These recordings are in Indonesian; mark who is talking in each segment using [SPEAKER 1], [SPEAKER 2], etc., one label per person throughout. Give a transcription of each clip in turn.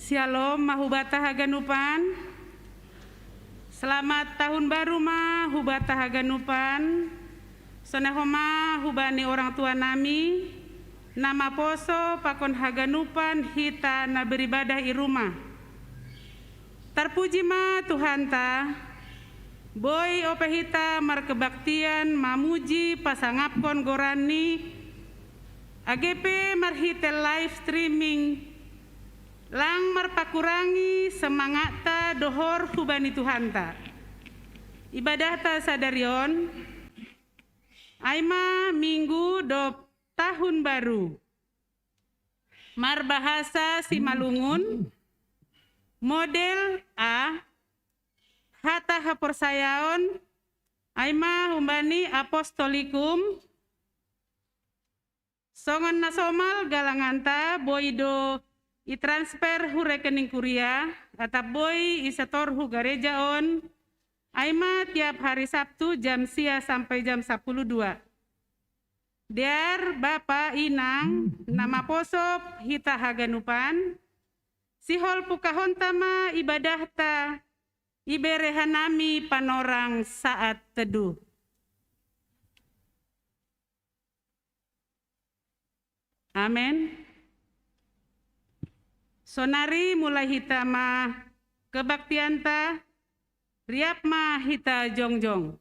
[SPEAKER 1] Shalom mahubata haganupan. Selamat tahun baru mahubata haganupan. Sonehoma hubani orang tua nami. Nama poso pakon haganupan hita na beribadah i rumah. Terpuji ma Tuhan ta. Boy ope hita markebaktian mamuji pasangapkon gorani. AGP marhitel live streaming. Lang marpakurangi semangata dohor hubani Tuhanta. Ibadah ta sadarion. Aima minggu dop tahun baru. Mar bahasa Simalungun. Model A. Hata haporsayaon. Aima humbani apostolikum. Songon nasomal galanganta boido i-transfer hu rekening kuria, atap boy isetor hu gareja on, aima tiap hari Sabtu jam sia sampai jam 10.02. Diar Bapa Inang, nama posop hita haganupan, sihol pukahon tama ibadah ta, iberehanami panorang saat teduh. Amin. Sonari mulai hita ma kebaktianta, riap ma hita jongjong.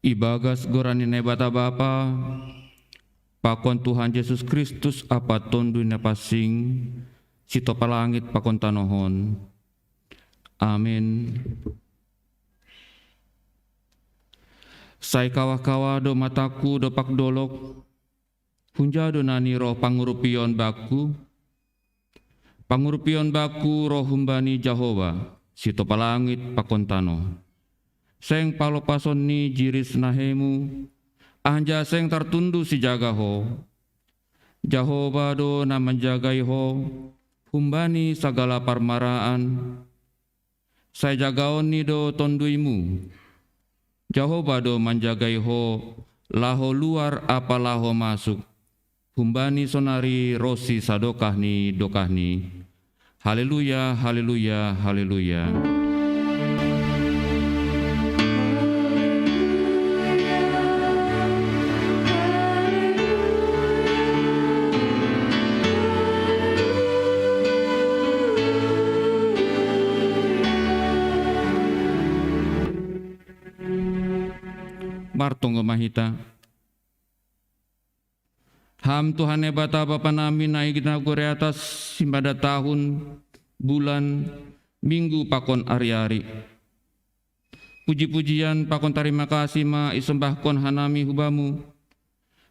[SPEAKER 2] Ibagas gorani nebata Bapa, pakon Tuhan Yesus Kristus apa tondunya pasing, sito palangit pakon tanohon. Amin. Sai kawa-kawa do mataku do pakdolok, hunja do nani roh pangurupion baku roh humbani Jahova, sito palangit pakon tanoh. Seng palopason ni jiris nahemu, anja seng tertundu si jaga ho. Jahova do na menjagai ho, humbani sagala parmaraan. Saya jagaon ni do tonduimu. Jahova do menjagai ho, laho luar apa laho masuk. Humbani sonari rosi sadokahni dokahni. Haleluya, haleluya, haleluya. Martong mahita. Ham Tuhan bata Bapa nami naik na gore atas simbada tahun, bulan, minggu pakon ari-ari. Puji-pujian pakon tarima kasih ma isembahkon hanami hubamu.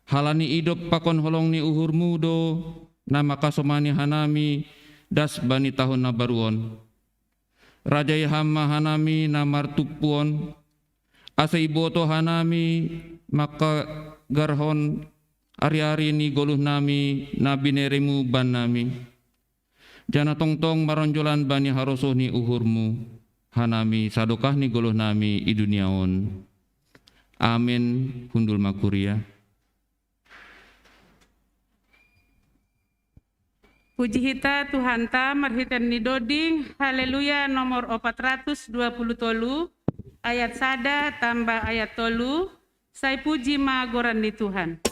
[SPEAKER 2] Halani idop pakon holong ni uhurmu do nama kasomani hanami das bani tahun na baruon. Rajai hama hanami na martupuon. Asa iboto hanami maka garhon ari-ari ni goluh nami na bineremu ban nami. Jana tongtong maronjolan bani harosoh ni uhurmu. Hanami sadokah ni goluh nami i duniaon. Amin. Hundul makuria.
[SPEAKER 1] Puji hita Tuhan ta marhitan ni doding. Haleluya nomor 420 tolu. Ayat sada tambah ayat tolu. Saya puji ma goran ni Tuhan.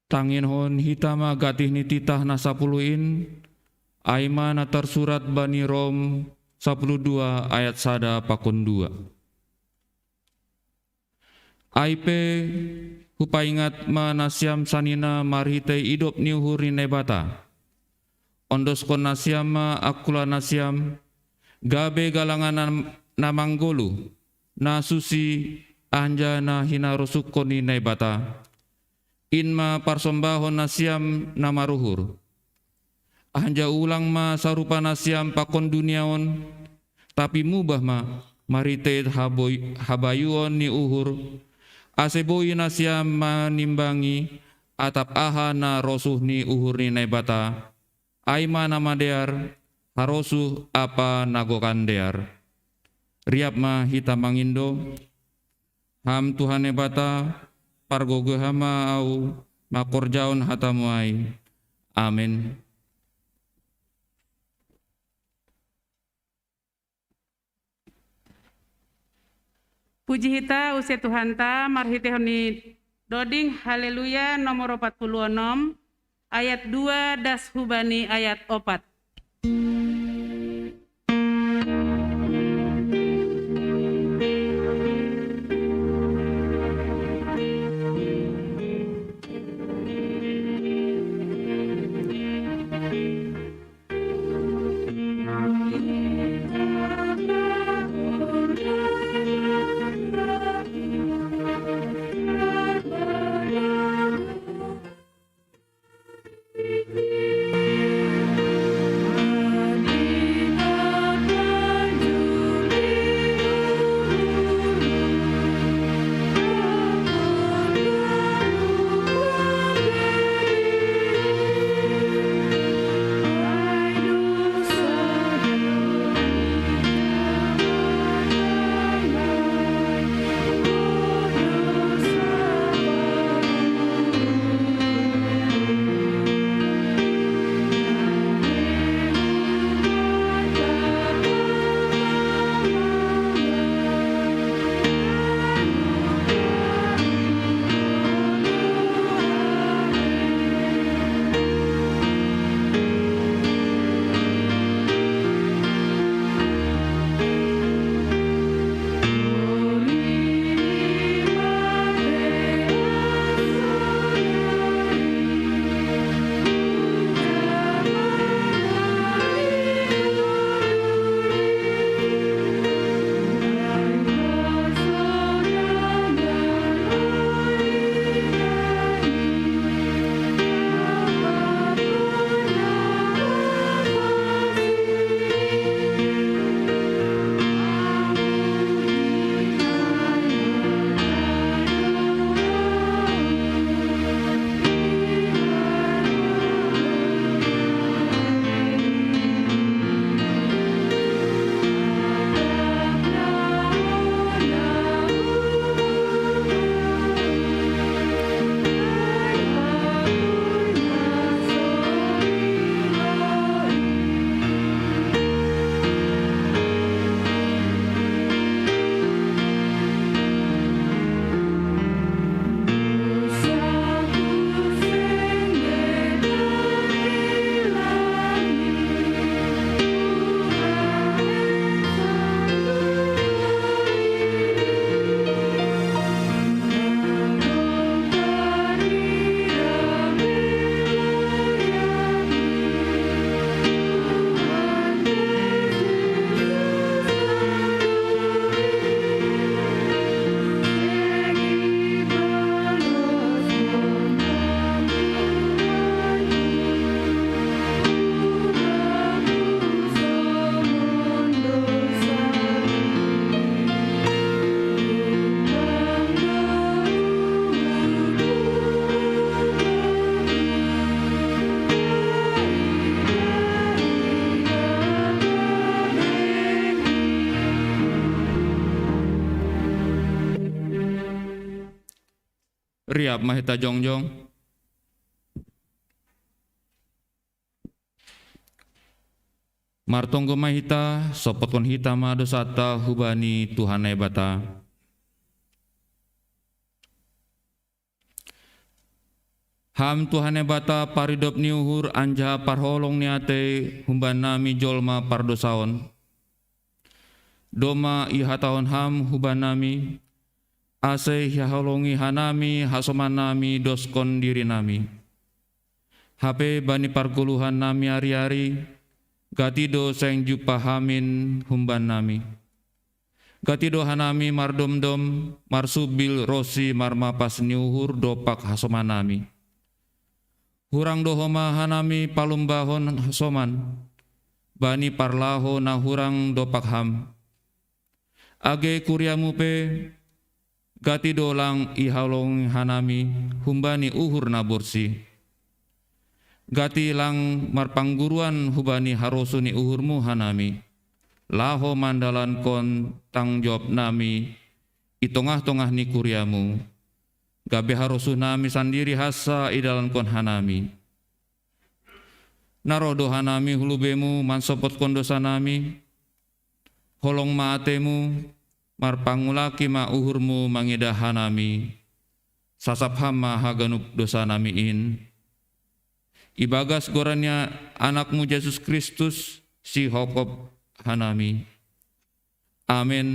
[SPEAKER 2] Tangin hon hitama gatih ni titah na 10 aima na tersurat bani Rom 12 ayat sada pakon 2. Aipe hupaingat manasiam sanina marhitei idop ni uhuri nebata. Ondos kon nasiam ma akula nasiam gabe galangan namanggolu na susi anja na hinarusuk koni nebata. Inma parsombahon nasiam namaruhur. Anja ulang ma sarupa nasiam pakon duniaon, tapi mubah ma marite habayuon ni uhur. Aseboy nasiam manimbangi atap aha na rosuh ni uhur ni nebata. Aima nama dear harosuh apa nagokan dear. Riap ma hita mangindo. Ham Tuhan nebata. Pargogo hama au makorjaon hatamuai. Amin.
[SPEAKER 1] Puji hita usia Tuhan ta marhite honi doding. Haleluya nomor 46 ayat 2 das hubani ayat 4.
[SPEAKER 2] tiap mahita jongjong. Martonggo mahita sopot kon hita ma dosata hubani Tuhan bata. Ham Tuhan bata paridop ni uhur anja parholong ni ate humban nami jolma pardosaon. Doma ihatahon ham huban nami, ase hiholongi hanami hasoman nami doskon diri nami. Hape bani parguluhan nami ari-ari, gatido seng jupahamin humban nami. Gatido hanami mardomdom, marsubil rosi marmapas niuhur dopak hasoman nami. Hurang dohoma hanami palumbahon hasoman, bani parlaho na hurang dopak ham. Age kuriamu pe, gatido lang ihalong hanami humbani uhur na bursi. Gati lang marpangguruan hubani harosuni uhurmu hanami. Laho mandalan kon tangjob nami itongah-tongah ni kuriamu. Gabe harosu nami sandiri hasa idalan kon hanami. Narodo hanami hulubemu mansopot kon dosa nami. Holong maatemu marpangulaki ma uhurmu mangidah hanami. Sasap hama haganup dosa nami in. Ibagas gorannya anakmu Yesus Kristus si hokop hanami. Amin.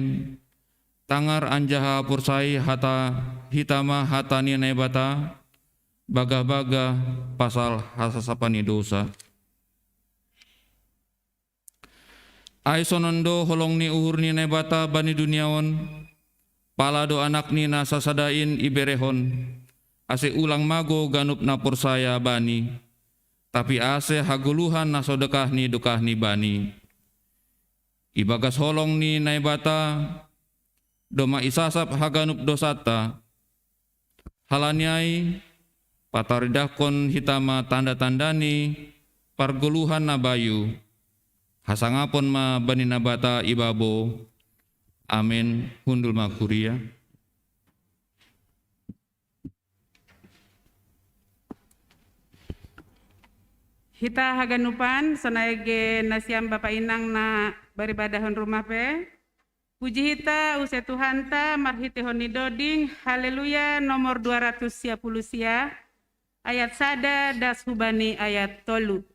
[SPEAKER 2] Tangar anjaha pursai hata hitama hatani nebata baga-baga pasal hasasapani dosa. Ai sonondo holong ni uhur ni nebata bani duniaon palado anak ni nasasadain iberehon ase ulang mago ganup na pursaya bani. Tapi ase haguluhan na sodekah ni dukah ni bani. Ibagas holong ni naibata, doma isasap haganup dosata. Halanyai, pataridakon hitama tanda-tandani, parguluhan na bayu. Hasangapon ma bani nabata ibabo. Amin. Hundul makuria.
[SPEAKER 1] Hita haganupan sanaege nasiam Bapak Inang na baribadahon rumah pe. Puji hita use Tuhan ta marhitehon ni doding. Haleluya nomor 210 sia. Ayat sada das hubani ayat tolu.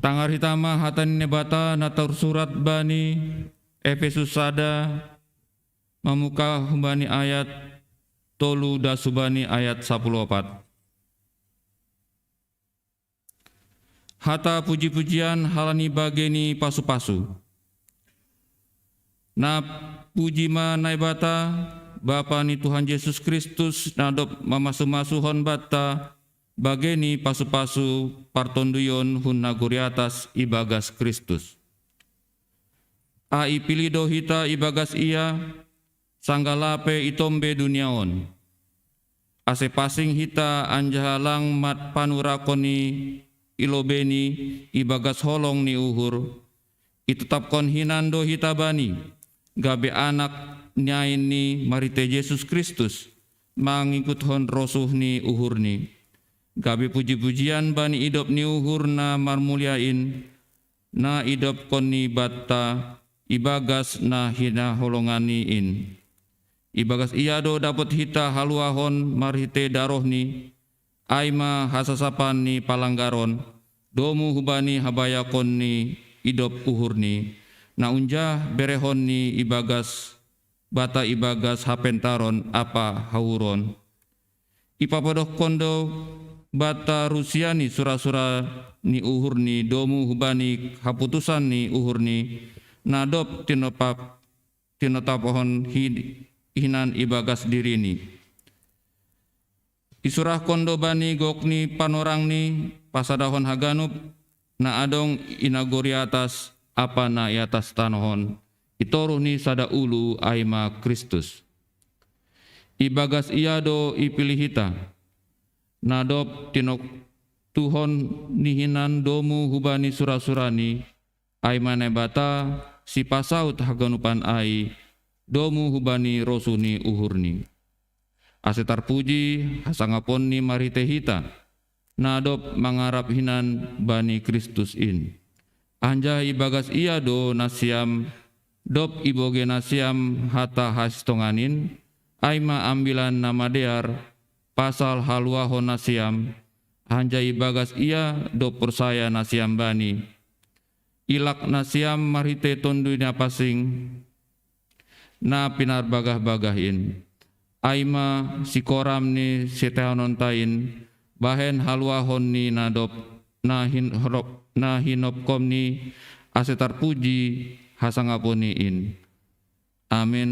[SPEAKER 2] Tangar hitama hatan nebata natur surat bani Efesus sada mamuka humbani ayat tolu da subani ayat 14. Hata puji-pujian halani bageni pasu-pasu. Na puji ma naibata Bapa ni Tuhan Yesus Kristus nadop mamasu-masuhon bata bageni pasu-pasu partonduyon hun naguri atas ibagas Kristus. Ai pilido hita ibagas ia sanggalape itombe duniaon. Ase pasing hita anjahalang mat panurakoni ilobeni ibagas holong ni uhur. Itetapkon hinando hita bani gabe anak nyain ni marite Yesus Kristus mangikut hon rosuh ni uhur ni. Gabe puji-pujian bani idop ni uhur na marmuliain na idop kon ni batta ibagas na hina holongani in. Ibagas iado dapat hita haluahon marhite daroh ni aima hasasapan ni palanggaron domu hubani habayakon ni idop uhur ni na unjah berehon ni ibagas bata ibagas hapentaron apa hauron. Ipapodoh kondo bata rusiani sura-sura ni uhur ni domu hubani haputusan ni uhur ni nadop tinotapohon hinan ibagas diri ni. Isurah kondo bani gokni panorang ni pasadahon haganup na adong inagori atas apa na i atas tanohon. Itoruh ni sada ulu aima Kristus. Ibagas iado ipilih hita. Nadop tinok tuhon nihinan domu hubani sura-surani. Aima nebata si pasaut haganupan ai. Domu hubani rosuni uhurni. Asetar puji hasangapon ni marite hita. Nadop mangarap hinan bani Kristus in. Anja ibagas iado nasiam dop iboge nasiam hata hastonganin aima ambilan nama dear pasal haluahon nasiam anja ibagas ia dop persaya nasiam bani ilak nasiam marhite tondunya pasing na pinar bagah-bagahin aima sikoram ni setehanontain bahen haluahon ni nadop na hinop komni asetar puji hasangaponiin. Amin.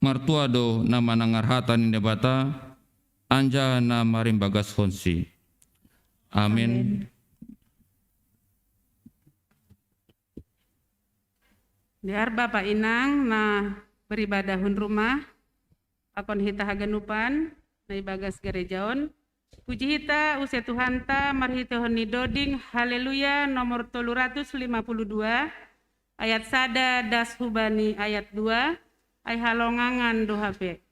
[SPEAKER 2] Martuado na manangarhatan ni debata anja na marimbagas honsi. Amin.
[SPEAKER 1] Diar Bapak Inang na beribadahun rumah akon hita haganupan na ibagas gerejaon. Puji hita use Tuhanta marhite honi doding haleluya nomor 352 ayat sada das hubani ayat 2 ay halongangan do HP.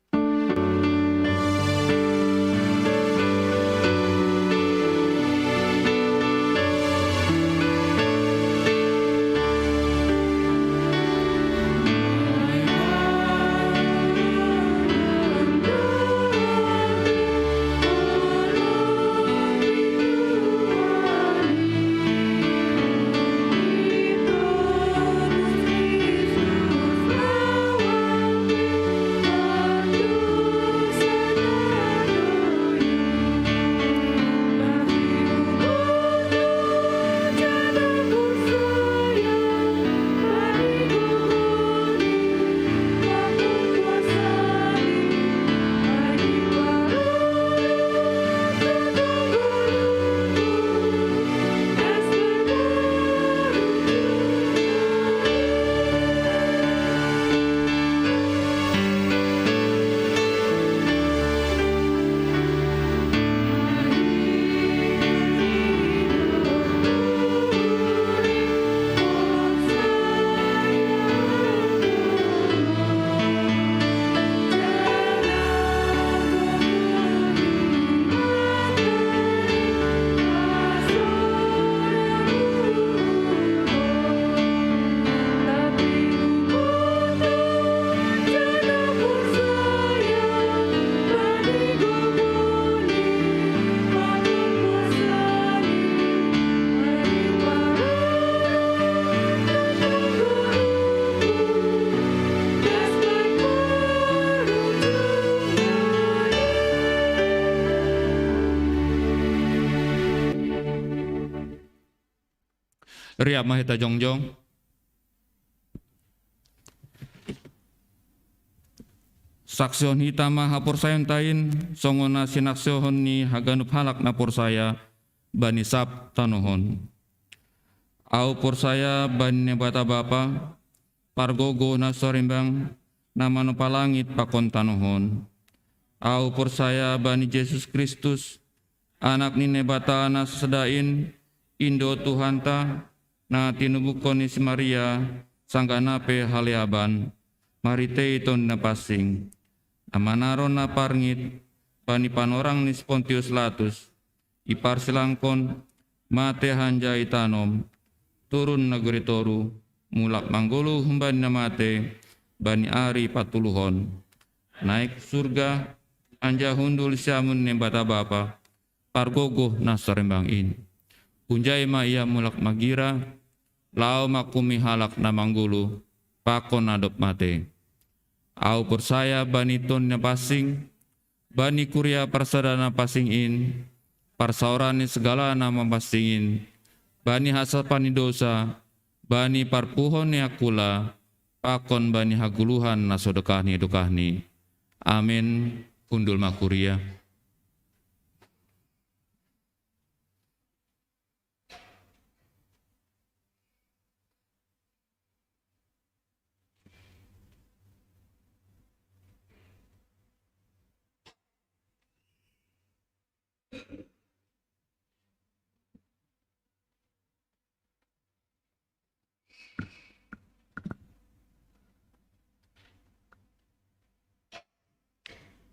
[SPEAKER 2] Ria mahita jongjong. Saksion hitama hapur sayon tain songona sinaksiohon ni haganup halak na porsaya bani sap tanohon. Au porsaya bani nebata bapa pargogo na sorimbang na manupalangit pakon tanohon. Au porsaya bani Yesus Kristus anak ni nebata na sedain Indo Tuhanta na tinubukon ni si Maria sangganape haliaban marite iton na pasing. Amanaron na parngit, panipanorang ni Pontius Latus, iparsilangkon, mate hanja itanom, turun naguritoru, mulak manggulu humban na mate, bani ari patuluhon. Naik surga, anja hundul siamun ni bata bapa, pargogo na sarembangin. Unjay ma iya mulak magira, lao makumi halak na manggulu, pakon adop mate. Au persaya bani ton na pasing, bani kuria parsadana pasingin, parsaorani segala nama pasingin, bani hasapani dosa, bani parpuhon ni akula, pakon bani haguluhan na sodekahni dukahni. Amin. Undul makuria.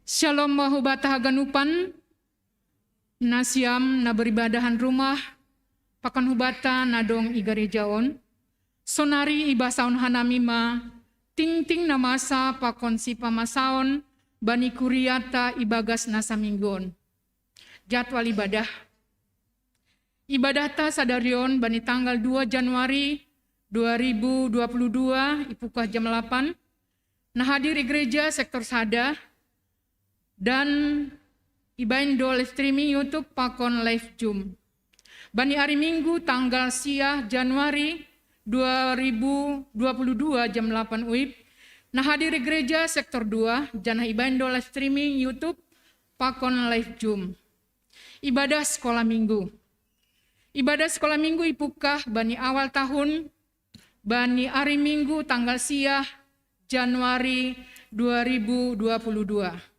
[SPEAKER 3] Shalom mahubata haganupan, nasiam na beribadahan rumah, pakan hubata nadong igarejaon, sonari ibasaon hanamima, ting-ting na masa pakon si pamasaon, bani kuriata ibagas nasa minggon. Jadwal ibadah. Ibadah ta sadarion bani tanggal 2 Januari 2022, ipukah jam 8, nah hadir gereja sektor Sada, dan ibaindo live streaming YouTube pakon live Zoom. Bani hari Minggu tanggal siah Januari 2022 jam 8 UIP. Nah hadir gereja sektor 2 janah ibaindo live streaming YouTube pakon live Zoom. Ibadah sekolah minggu. Ibadah sekolah minggu ipukah bani awal tahun bani hari Minggu tanggal siah Januari 2022.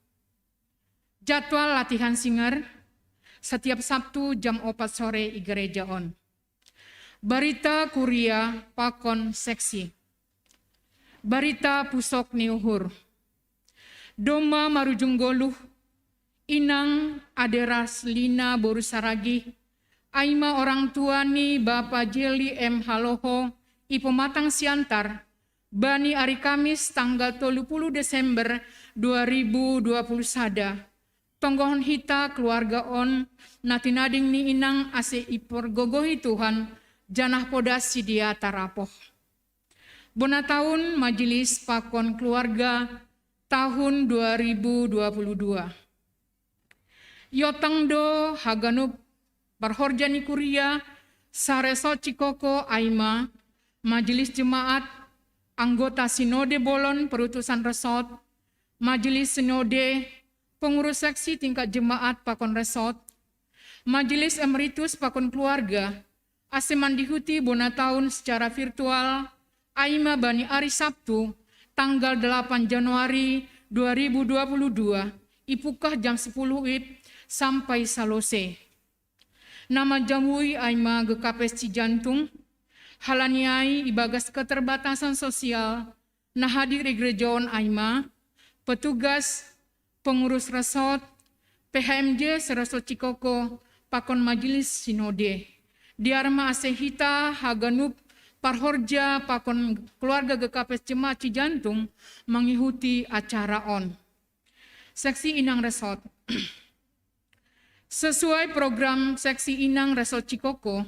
[SPEAKER 3] Jadwal latihan singer setiap Sabtu jam 4 sore i gereja on. Barita kuria pakon seksi. Barita pusok ni uhur. Doma marujung goluh. Inang aderas lina boru saragi. Aima orang tua ni Bapak Jeli M. Haloho ipomatang siantar. Bani hari Kamis tanggal 30 Desember 2020 sada. Tonggohon hita keluarga on natinading ni inang ase ipor gogohi Tuhan janah podas sidia tarapoh. Bona tahun majelis pakon keluarga tahun 2022. Yotangdo haganup barhorjani kuria sareso cikoko aima majelis jemaat anggota sinode bolon perutusan resort majelis sinode pengurus seksi tingkat jemaat pakon resort, majelis emeritus pakon keluarga, aseman dihuti bona tahun secara virtual, aima bani hari Sabtu, tanggal 8 Januari 2022, ipukah jam 10 WIB sampai salose. Nama jamui aima gekapes Cijantung, halaniai ibagas keterbatasan sosial, nah hadir gerejaon aima, petugas pengurus resort, PHMJ Sereso Cikoko, pakon majelis sinode. Diarma asehita haganup parhorja pakon keluarga GKPS Jemaat Cijantung mengikuti acara on. Seksi Inang Resort. Sesuai program Seksi Inang Resort Cikoko,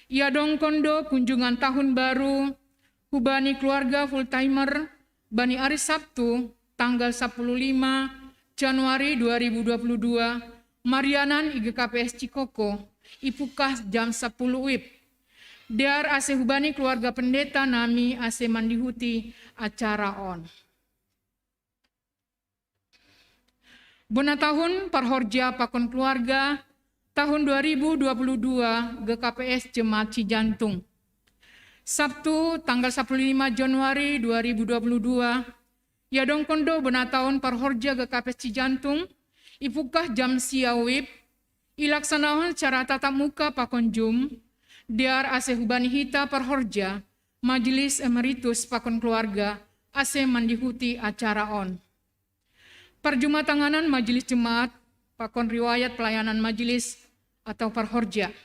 [SPEAKER 3] Iadong Kondo kunjungan tahun baru hubani keluarga full timer bani hari Sabtu tanggal 15 Januari 2022, Marianan IGKPS Cikoko, ipukah jam 10 WIB. Diar ase hubani keluarga pendeta nami ase mandihuti acara on. Bona tahun parhorja pakon keluarga tahun 2022 GKPS Jemaat Cijantung. Sabtu tanggal 15 Januari 2022, Yadong Kondo bona tahun parhorja GKPS Cijantung, ipukah jam siawip, ilaksanawan cara tatap muka pakon jum, diar ase hubani hita parhorja, majelis emeritus pakon keluarga, ase mandihuti acara on. Perjumatanganan majelis jemaat, pakon riwayat pelayanan majelis atau parhorja.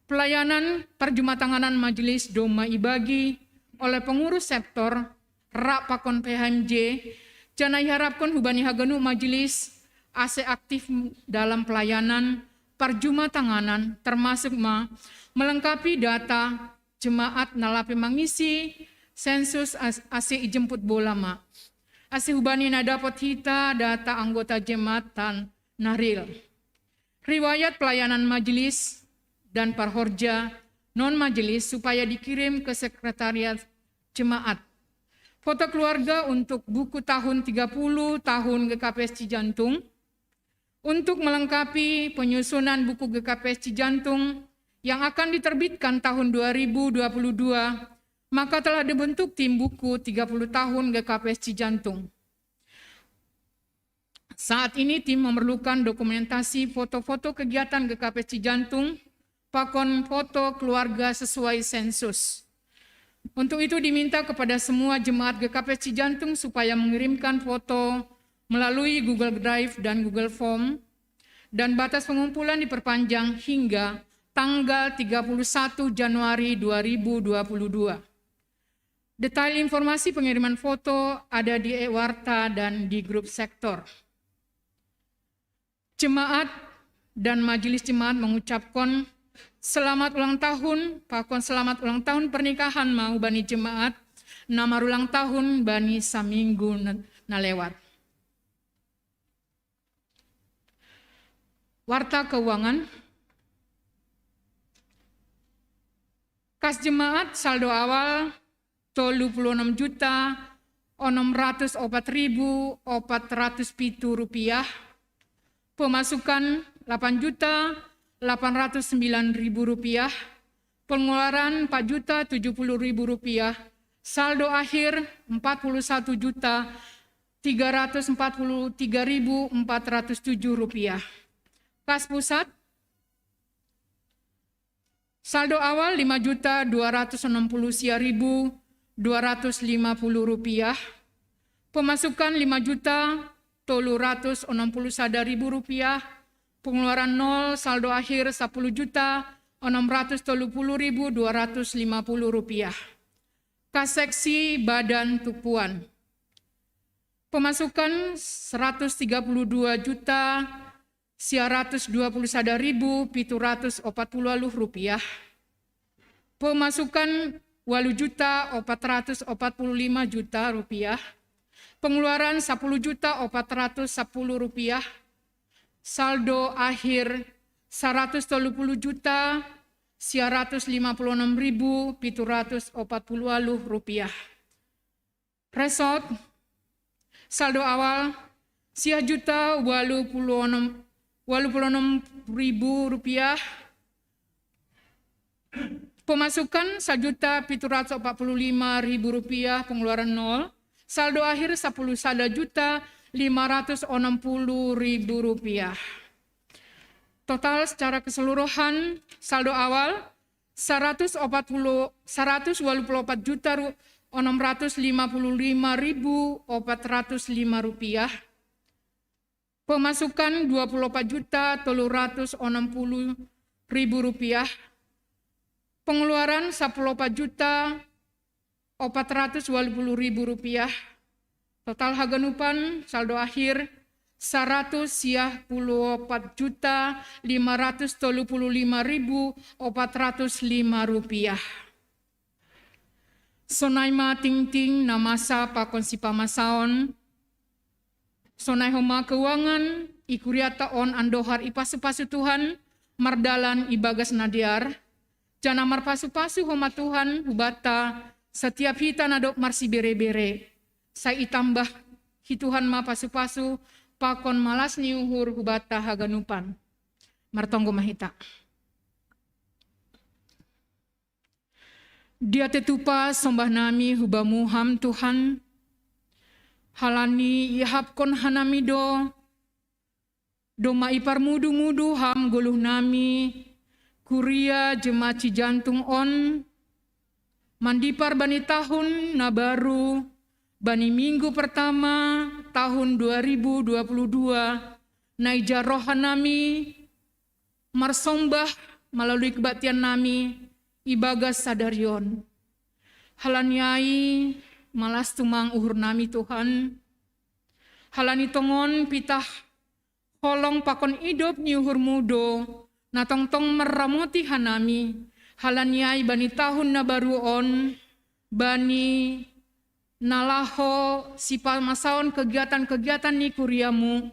[SPEAKER 3] Pelayanan perjumatanganan majelis doma ibagi oleh pengurus sektor rak pakon PHMJ, jana harapkan hubani haganu majelis ase aktif dalam pelayanan perjumatanganan termasuk melengkapi data jemaat nalapi mengisi sensus ase ijemput bola ase hubani nadapot hita data anggota jemaat tan naril. Riwayat pelayanan majelis dan parhorja non majelis supaya dikirim ke sekretariat jemaat. Foto keluarga untuk buku tahun 30 tahun GKPS Cijantung. Untuk melengkapi penyusunan buku GKPS Cijantung yang akan diterbitkan tahun 2022, maka telah dibentuk tim buku 30 tahun GKPS Cijantung. Saat ini tim memerlukan dokumentasi foto-foto kegiatan GKPS Cijantung, pakon foto keluarga sesuai sensus. Untuk itu diminta kepada semua jemaat GKPS Cijantung supaya mengirimkan foto melalui Google Drive dan Google Form, dan batas pengumpulan diperpanjang hingga tanggal 31 Januari 2022. Detail informasi pengiriman foto ada di e-warta dan di grup sektor. Jemaat dan majelis jemaat mengucapkan selamat ulang tahun, pakon selamat ulang tahun pernikahan mau bani jemaat, nama ulang tahun bani saminggu nalewat. Warta keuangan. Kas jemaat saldo awal 36.604.407 rupiah. Pemasukan 8.809.000 rupiah, pengeluaran 4.070.000 rupiah, saldo akhir 41.343.407 rupiah. Kas pusat, saldo awal 5.260.250 rupiah, pemasukan 5.361.000 rupiah, pengeluaran 0, saldo akhir 10.630.250 rupiah. Kas seksi badan tupuan, pemasukan 132.121.740 rupiah, pemasukan 8.445 juta rupiah, pengeluaran 10.410 rupiah, saldo akhir 130.156.740 rupiah. Resort, saldo awal 1.086.000 rupiah, pemasukan 1.745.000 rupiah, pengeluaran 0, saldo akhir 10.560.000 rupiah. Total secara keseluruhan saldo awal 144.655.405 rupiah, pemasukan 24.360.000 rupiah, pengeluaran 14.420.000 rupiah, total haganupan saldo akhir 114.535.405 rupiah. Sonaima ting-ting namasa pakon sipamasaon, sonai homa keuangan, ikuriata on andohar ipasu-pasu Tuhan, mardalan ibagas nadiar, Jana marpasu-pasu homa Tuhan hubata setiap hita nadok marsi bere-bere. Saya itambah hituhan ma pasu-pasu pakon malas ni uhur hubata haganupan. Martonggo mahita. Dia tetupa sombah nami hubamu ham Tuhan. Halani ihapkon hanami do ma ipar mudu-mudu ham guluh nami. Kuria jemaci jantung on. Mandipar bani tahun na baru. Bani minggu pertama tahun 2022. Naija rohanami. Marsombah melalui kebaktian nami. Ibagas sadarion. Halaniai malas tumang uhur nami Tuhan. Halani tongon pitah holong pakon idop ni uhur mudo. Natong-tong meramoti hanami. Halaniai bani tahun na baru on. Bani nalaho sipal masaon kegiatan-kegiatan ni kuriamu.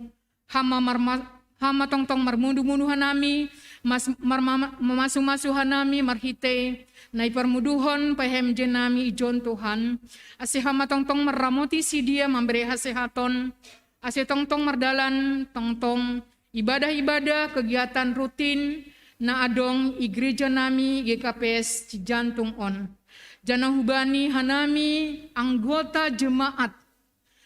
[SPEAKER 3] Hama tong-tong marmundu-mundu hanami. Memasu-masu hanami marhite nai permuduhon pahem jenami ijon Tuhan ase hama tong-tong meramoti si dia memberi hasehaton ase tong-tong merdalan tong-tong ibadah-ibadah kegiatan rutin na adong i gereja nami GKPS Cijantung on jana hubani hanami anggota jemaat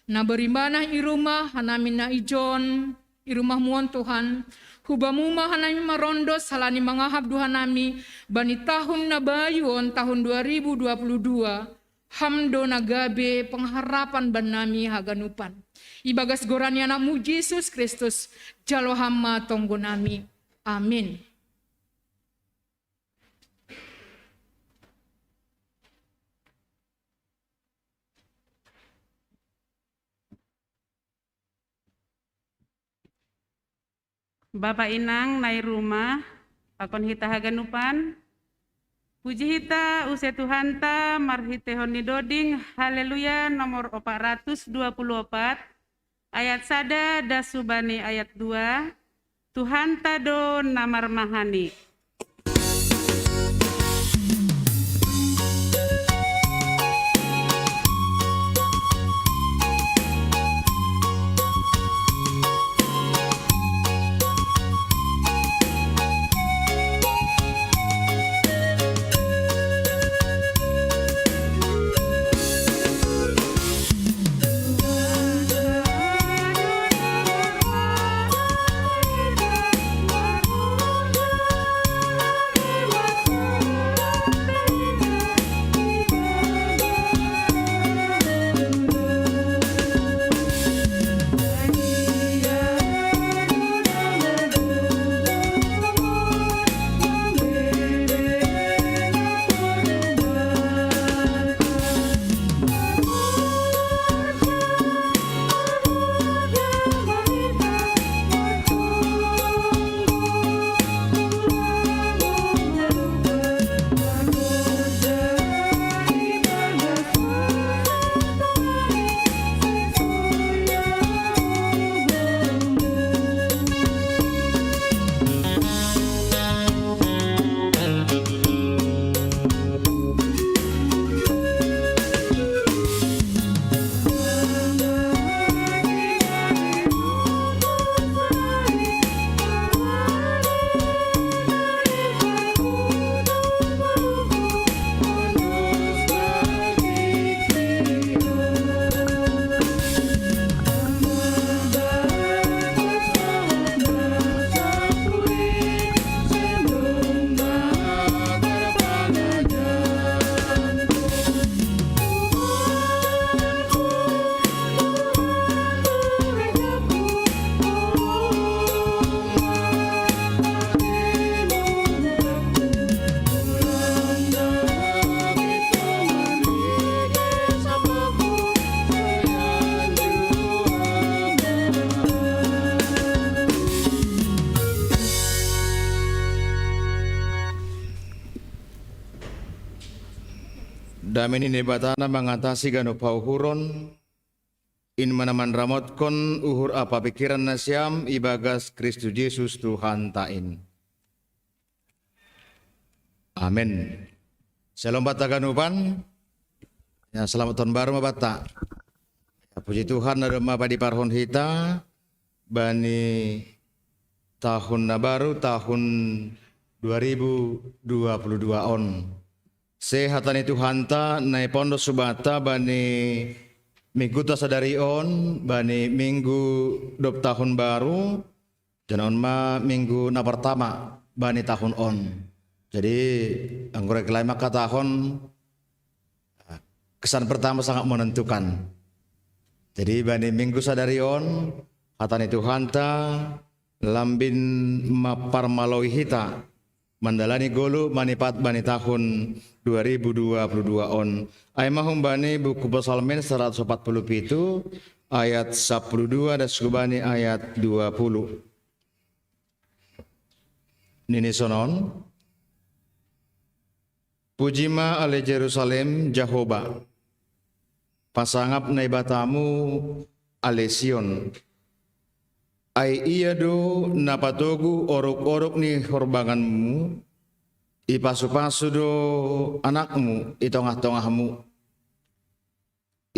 [SPEAKER 3] na berimanah i rumah hanami na ijon i rumah muon Tuhan hubamu mahanami marondos halani mangahap duhanami bani tahun na bayun tahun 2022 hamdo nagabe pengharapan banami haganupan ibagas gorani anakmu Yesus Kristus jalo hama tonggo nami amin.
[SPEAKER 1] Bapak Inang nai rumah, pakon hita haganupan, puji hita use Tuhanta marhite honi doding, haleluya nomor 424, ayat sada dasubani ayat 2, Tuhanta do namar mahani.
[SPEAKER 4] Damin ini batana mengatasi gano pauhuron in manaman ramotkon uhur apa pikiran nasyam ibagas Kristus Yesus Tuhan tain. Amin. Shalom bata ganupan. Ya, selamat tahun baru bata. Ya, puji Tuhan ada mapa di parhon hita bani tahun na baru tahun 2022 on. Sehatan itu hanta nai pondok subata bani minggu ta sadari on bani minggu 2 tahun baru dan on ma minggu na pertama bani tahun on. Jadi anggore kelai maka tahun kesan pertama sangat menentukan. Jadi bani minggu sadari on hatan itu hanta lambin mapar maloi hita mandalani golu manipat bani tahun 2022 on. Ay mahum bani buku Psalmen 147 ayat 12 dan subani ayat 20. Nini sonon. Pujima ale Jerusalem Jehovah. Pasangap naibatamu ale Sion. Ai iya do napatogu orok-orok ni horbanganmu, ipasu-pasu do anakmu, itongah-tongahmu.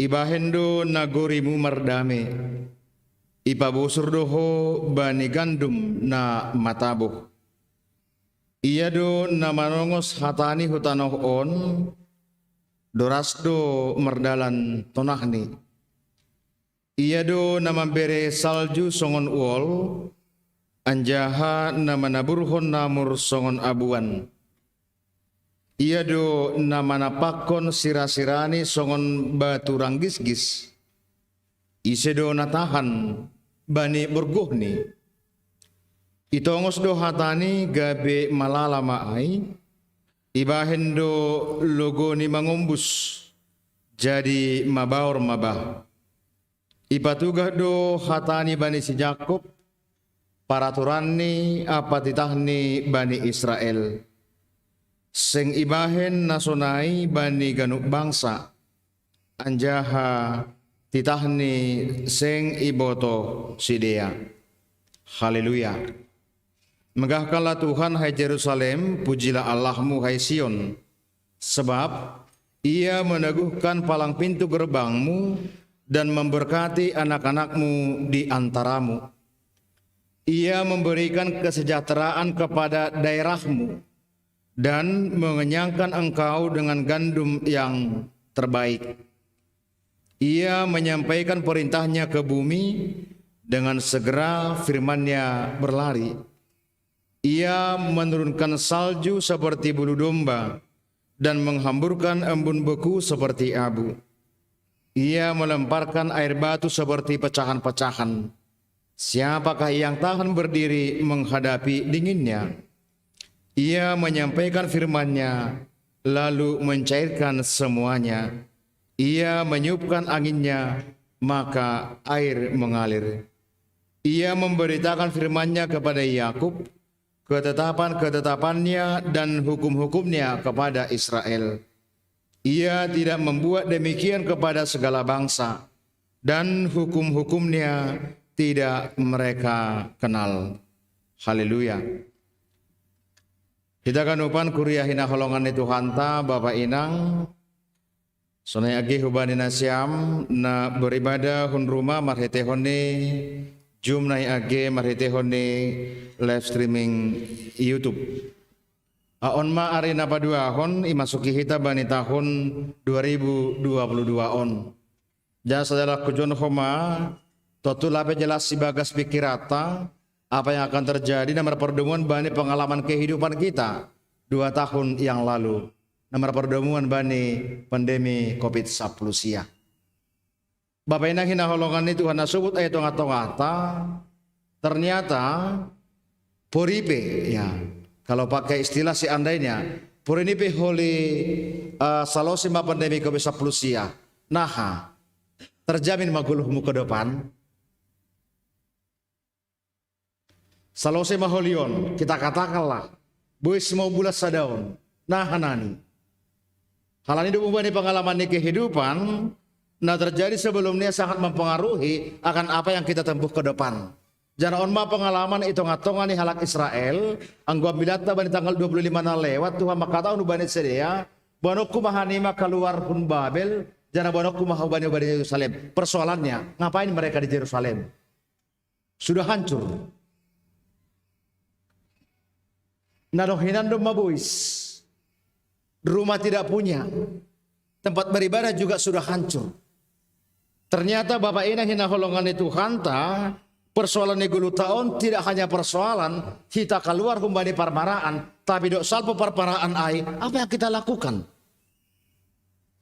[SPEAKER 4] Ibahendo nagorimu mardame, ipabusur doho bani gandum na matabuh. Iya do namanongos hatani hutanoh on, doras do merdalan tonahni. Iya do nama bere salju songon uol, anjaha nama naburhon namur songon abuan. Iya do nama napakon sirasirani songon batu ranggis-gis. Ise do natahan bani burguhni. Itongos do hatani gabe malala maai, ibahen do logo ni mangumbus, jadi mabaor mabah. Ipatugah do hatani bani si Jakob, paraturani apa titahni bani Israel. Seng ibahen nasonai bani ganuk bangsa, anjaha titahni seng iboto sidea. Haleluya. Megahkanlah Tuhan hai Jerusalem, pujilah Allahmu hai Sion. Sebab ia meneguhkan palang pintu gerbangmu, dan memberkati anak-anakmu di antaramu. Ia memberikan kesejahteraan kepada daerahmu dan mengenyangkan engkau dengan gandum yang terbaik. Ia menyampaikan perintahnya ke bumi, dengan segera firman-Nya berlari. Ia menurunkan salju seperti bulu domba dan menghamburkan embun beku seperti abu. Ia melemparkan air batu seperti pecahan-pecahan. Siapakah yang tahan berdiri menghadapi dinginnya? Ia menyampaikan firman-Nya, lalu mencairkan semuanya. Ia meniupkan anginnya, maka air mengalir. Ia memberitakan firman-Nya kepada Yakub, ketetapan-ketetapannya dan hukum-hukumnya kepada Israel. Ia tidak membuat demikian kepada segala bangsa, dan hukum-hukumnya tidak mereka kenal. Haleluya. Kita kanupan kuliah hina holongan itu hanta Bapak Inang. Sonai agi hubani nasiam na beribadah hun rumah marhetehone jum nai age marhetehone live streaming YouTube. Aon ma ari napa dua hon imasuki hita bani tahun 2022 on. Jasa saudara kujon homa totu lape jelas si bagas pikirata apa yang akan terjadi nomor pertemuan bani pengalaman kehidupan kita 2 tahun yang lalu. Nomor pertemuan bani pandemi COVID-19 sia. Bapak inang hina holongan itu hana sebut ayat tongata ternyata poripe ya. Kalau pakai istilah seandainya, purinipe holi salosima pandemi COVID-19 sia. Nah, terjamin maguluhmu ke depan. Salosima holion, kita katakanlah, boy semua bulat sadaun. Nah, nani. Hal ini di pengalaman kehidupan, nah terjadi sebelumnya sangat mempengaruhi akan apa yang kita tempuh ke depan. Jana onma pengalaman itu ngatongan ni halak Israel, anggua bilata bani tanggal 25 na lewat Tuhan makata unu bani sedia, banokku mahanima keluar pun Babel, jana banokku mahubani bani Yerusalem. Persoalannya, ngapain mereka di Yerusalem? Sudah hancur. Nadohinan do mabuis. Rumah tidak punya. Tempat beribadah juga sudah hancur. Ternyata Bapak Ina hina holongan itu hanta, persoalan negulu tahun tidak hanya persoalan kita keluar humbani parmaraan, tapi dok salpo parparaan ai, apa yang kita lakukan?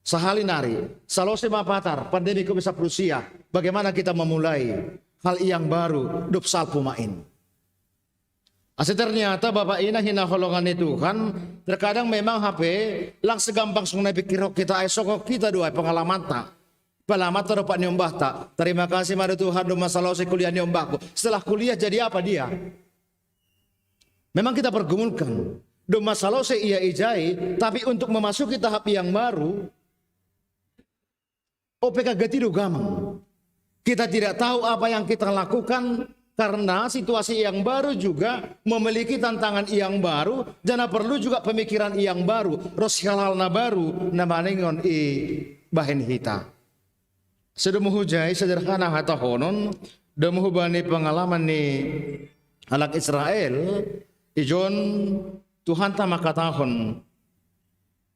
[SPEAKER 4] Sahalinari, salose mapatar, pandemi bisa Rusia, bagaimana kita memulai hal yang baru, dok salpo main. Asal ternyata Bapak Ina hina holongan itu kan, terkadang memang HP lang segampang sungai pikir kita esok kita dua pengalaman tak. Pelamat terupat nyombah tak. Terima kasih pada Tuhan do masalah kuliah nyombahku. Setelah kuliah jadi apa dia? Memang kita pergumulkan. Do masalah ia ijai, tapi untuk memasuki tahap yang baru, OPK getido gamang. Kita tidak tahu apa yang kita lakukan karena situasi yang baru juga memiliki tantangan yang baru, dan perlu juga pemikiran yang baru, roshalhalna baru, namaningon i bahen hita. Sedemu hujai sederhana hata honon, demu bani pengalaman ni halak Israel, ijon Tuhan tamakatahon.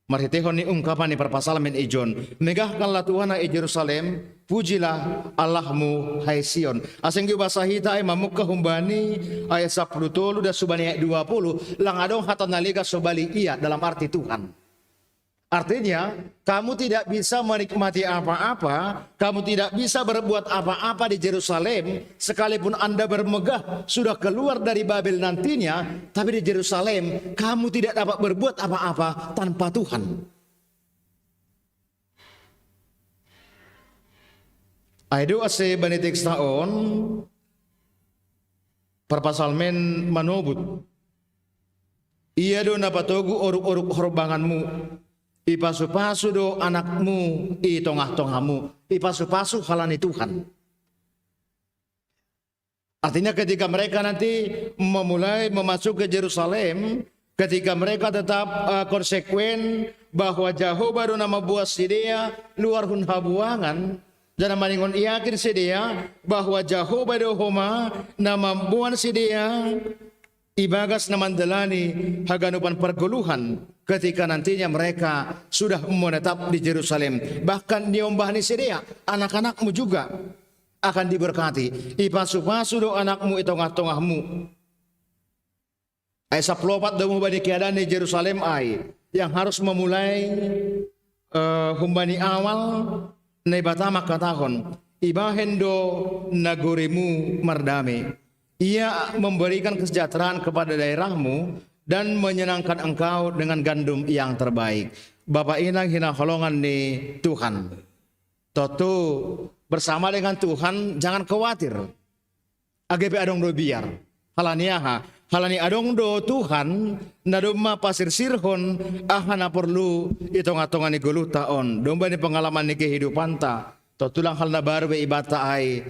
[SPEAKER 4] Marhitehon ni ungkapan ni perpasalamin ijon. Megahkanlah Tuhan ai Jerusalem, pujilah Allahmu hai Sion. Asing bahasa hita ai mamukka humbani ayat 10 tolu dan subani ayat 20, lang adong hata naliga sobali iya dalam arti Tuhan. Artinya, kamu tidak bisa menikmati apa-apa, kamu tidak bisa berbuat apa-apa di Yerusalem, sekalipun Anda bermegah sudah keluar dari Babel nantinya, tapi di Yerusalem kamu tidak dapat berbuat apa-apa tanpa Tuhan. Aido ase banitik taon, perpasal men manobut, iya do napatogu oruk-oruk horbanganmu, ipasu-pasu do anakmu i tongah-tongahmu, ipasu-pasu halani Tuhan. Artinya ketika mereka nanti memulai memasuki ke Yerusalem, ketika mereka tetap konsekuen bahwa jauh baru nama buah sidea luar hun habuangan, dan maningon yakin sidea bahwa jauh baru homa nama buan sidea ibagas namandelani haganupan perguluhan ketika nantinya mereka sudah menetap di Yerusalem. Bahkan diombahni sedia anak-anakmu juga akan diberkati. Ipasu-pasu do anakmu itu tengah-tengahmu. Ai saplopat do mubani keadaan di Yerusalem ai yang harus memulai humbani awal nebatama katahon ibahendo nagorimu mardame. Ia memberikan kesejahteraan kepada daerahmu dan menyenangkan engkau dengan gandum yang terbaik. Bapak inang hina holongan ni Tuhan. Toto bersama dengan Tuhan jangan khawatir. AGP adong do biar. Halani adong do Tuhan nadoma pasir sirhon ahana perlu itongatongan ni guluh taon. Domba ni pengalaman ni kehidupan ta. Totulang hal na baru ibata ay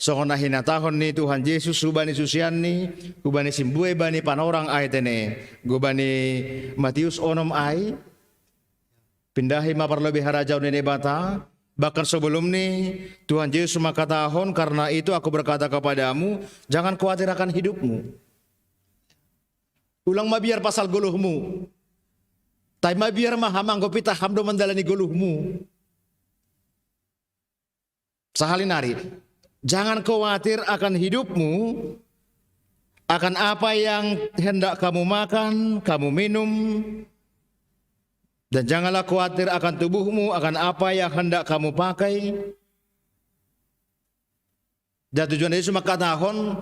[SPEAKER 4] sokona hinatahon ni Tuhan Yesus subani susian ni kubani simbue bani panorang ay tene gubani Matius onom ay pindahi maparlobi harajau nene bata. Bahkan sebelum ni Tuhan Yesus makatahon, karena itu aku berkata kepadamu jangan khawatir akan hidupmu. Ulang mabiar pasal guluhmu, tay mabiar mahamang gopita hamdo mendalani guluhmu. Sahalinari, jangan khawatir akan hidupmu, akan apa yang hendak kamu makan, kamu minum, dan janganlah khawatir akan tubuhmu, akan apa yang hendak kamu pakai. Dan tujuan Yesus makatahon,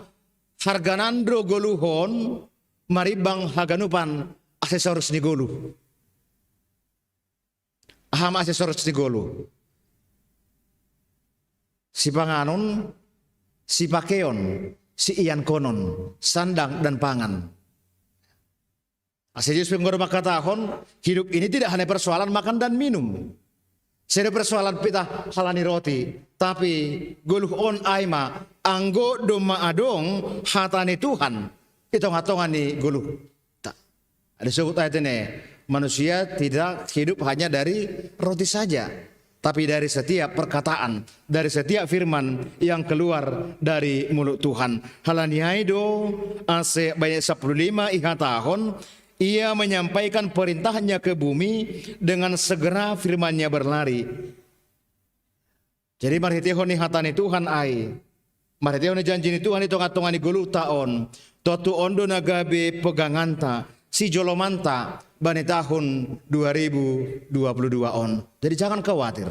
[SPEAKER 4] harganandro goluhon, maribang haganupan aksesoris ni goluh. Aham aksesoris ni goluh. Si panganon, si pakeon, si ian konon, sandang dan pangan. Asal Yesus menggorok makatahon, hidup ini tidak hanya persoalan makan dan minum. Seda persoalan pita halani roti, tapi guluh on aima anggo doma adong hatani Tuhan. Itu ngatongan ni guluh. Tak. Ada sebut ayat ini, manusia tidak hidup hanya dari roti saja, tapi dari setiap perkataan, dari setiap firman yang keluar dari mulut Tuhan. Halani haido ase banyak 15 iha tahun. Ia menyampaikan perintahnya ke bumi, dengan segera firman-Nya berlari. Jadi marhitihon ni hatani Tuhan ai. Marhitihon ni janji ni Tuhan itu ngatongan ni gulu taon. Totu ondo nagabe peganganta si jolomanta bani tahun 2022 on. Jadi jangan khawatir.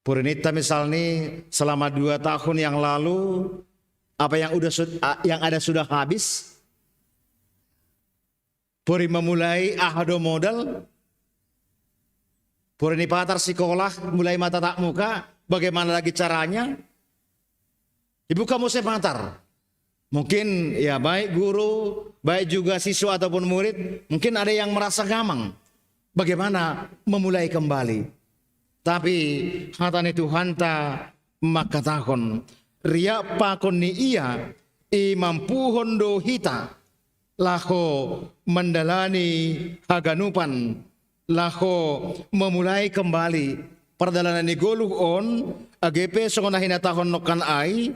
[SPEAKER 4] Purinita misalnya selama 2 tahun yang lalu, apa yang ada sudah habis. Puri memulai ahado modal. Puri patar sekolah mulai mata tak muka. Bagaimana lagi caranya? Ibu kamu saya patar. Mungkin ya baik guru, baik juga siswa ataupun murid. Mungkin ada yang merasa gamang. Bagaimana memulai kembali. Tapi hatani Tuhan ta maka tahun. Ria pakon ni ia imampu hondo hita laho mendalani haganupan laho memulai kembali perdalanan ni goluh on AGP songona hina tahun nokan ai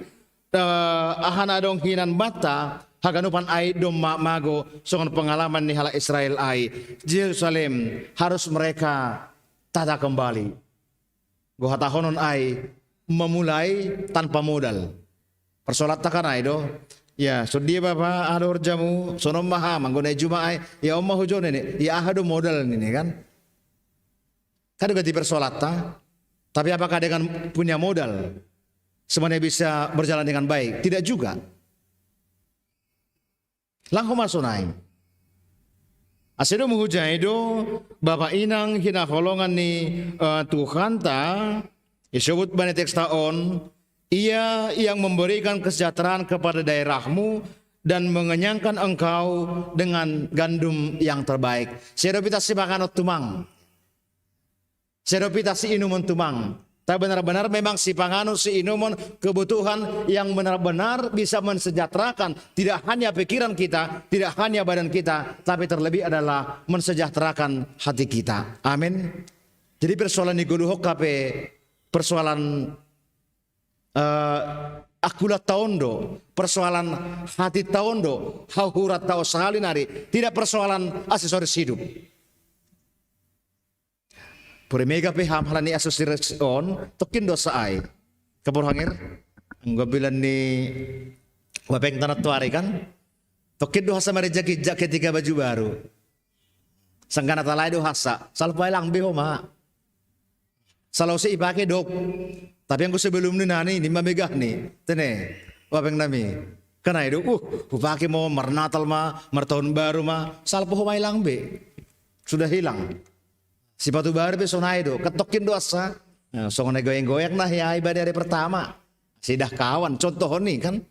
[SPEAKER 4] ahana dong hinan bata haganupan ai domma mago songon pengalaman ni hala Israel ai Jerusalem harus mereka tata kembali goha tahonon ai memulai tanpa modal. Persolat takan ay do. Ya, so dia bapa ador jamu sonom maha manggonai jumaai ya omma hujon ini. Ya ahado modal ini kan. Kan ganti persolat ta. Tapi apakah dengan punya modal semuanya bisa berjalan dengan baik? Tidak juga. Langko masonai. Asedo muhujai do bapa inang hina holongan ni Tuhan ta. Disebut bani teks taon, ia yang memberikan kesejahteraan kepada daerahmu dan mengenyangkan engkau dengan gandum yang terbaik. Sedopita si makanot tumang. Sedopita si inumun tumang. Tapi benar-benar memang si panganut si inumun kebutuhan yang benar-benar bisa mensejahterakan tidak hanya pikiran kita, tidak hanya badan kita, tapi terlebih adalah mensejahterakan hati kita. Amin. Jadi persoalan di guluhok kape persoalan akulat taondo, persoalan hati taondo, hauhurat tao sahalinari, tidak persoalan aksesoris hidup. Puri mega peham halani aksesoris on, tokin dosa ai. Kapur hangir, bilan ni wapeng tanah tuari kan, tokin doha sama rejeki jak ketika baju baru. Sanggana talai do hasa, salpai lang behoma. Salau si ipake dok, tapi yang sebelum nani ni mamegah ni, tene, wapeng nami, karena itu, upake mau mernatal ma, mertahun baru ma, salpo humai lang be, sudah hilang. Si batu baru be sonai do, ketokin dosa, songon goyang-goyang nah ya ibadah hari pertama, sidah kawan, contoh ni kan,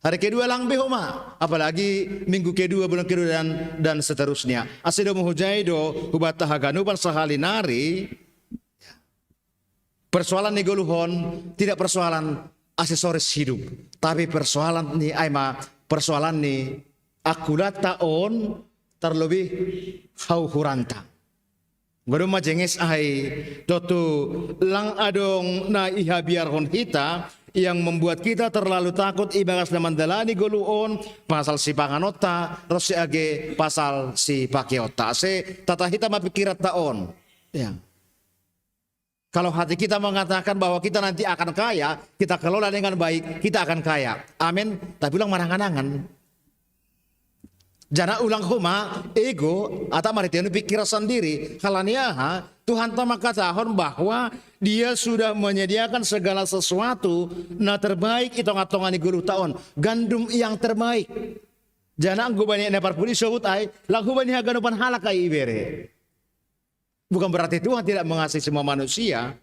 [SPEAKER 4] hari kedua lang be homa, apalagi minggu kedua, bulan kedua dan seterusnya. Asido muhujai do, hubata haganupan sahalinari. Persoalan negoluhon tidak persoalan aksesoris hidup, tapi persoalan ni aima persoalan ni akulat taon terlebih hauhuranta. Guru majenges ai totu lang adong na iha biarhon hita yang membuat kita terlalu takut ibagas na mandalani goluon pasal si panganota terus si age pasal si pakiota se tata hita mapikirat taon. Ya. Kalau hati kita mengatakan bahwa kita nanti akan kaya, kita kelola dengan baik, kita akan kaya. Amin. Tapi ulang marang-anangan. Jana ulang huma ego atau maritianu pikiran sendiri. Kalania Tuhan tamak katahon bahwa dia sudah menyediakan segala sesuatu na terbaik itu ngatongan guru tahun gandum yang terbaik. Jana anggo banyak nepar puli sebut ai lagu banyak ganupan halakai ibere. Bukan berarti Tuhan tidak mengasihi semua manusia.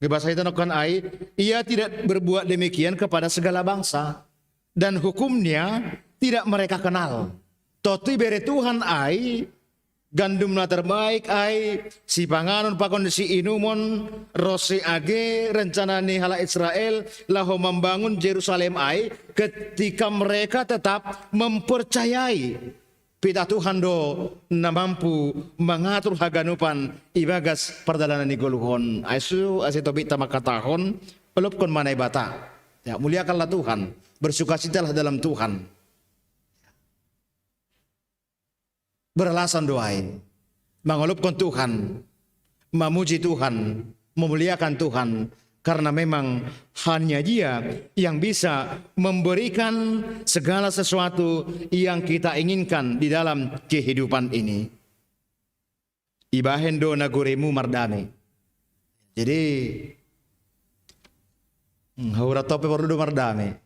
[SPEAKER 4] Di bahasa itu nokan ai, ia tidak berbuat demikian kepada segala bangsa dan hukumnya tidak mereka kenal. Toti bere Tuhan ai gandum na terbaik ai si panganon pakon si inumon rose age rencana ni hala Israel laho membangun Yerusalem ai ketika mereka tetap mempercayai pita Tuhan do na mampu mengatur haganupan ibagas perdalanan ni goluhon aisu asitobi tamakatahon pelupkon manai bata ya muliakanlah Tuhan bersukacitalah dalam Tuhan beralasan doai, mengulupkan Tuhan, memuji Tuhan, memuliakan Tuhan, karena memang hanya Dia yang bisa memberikan segala sesuatu yang kita inginkan di dalam kehidupan ini. Ibahendo naguremu mardame. Jadi, haura tope perlu mardame.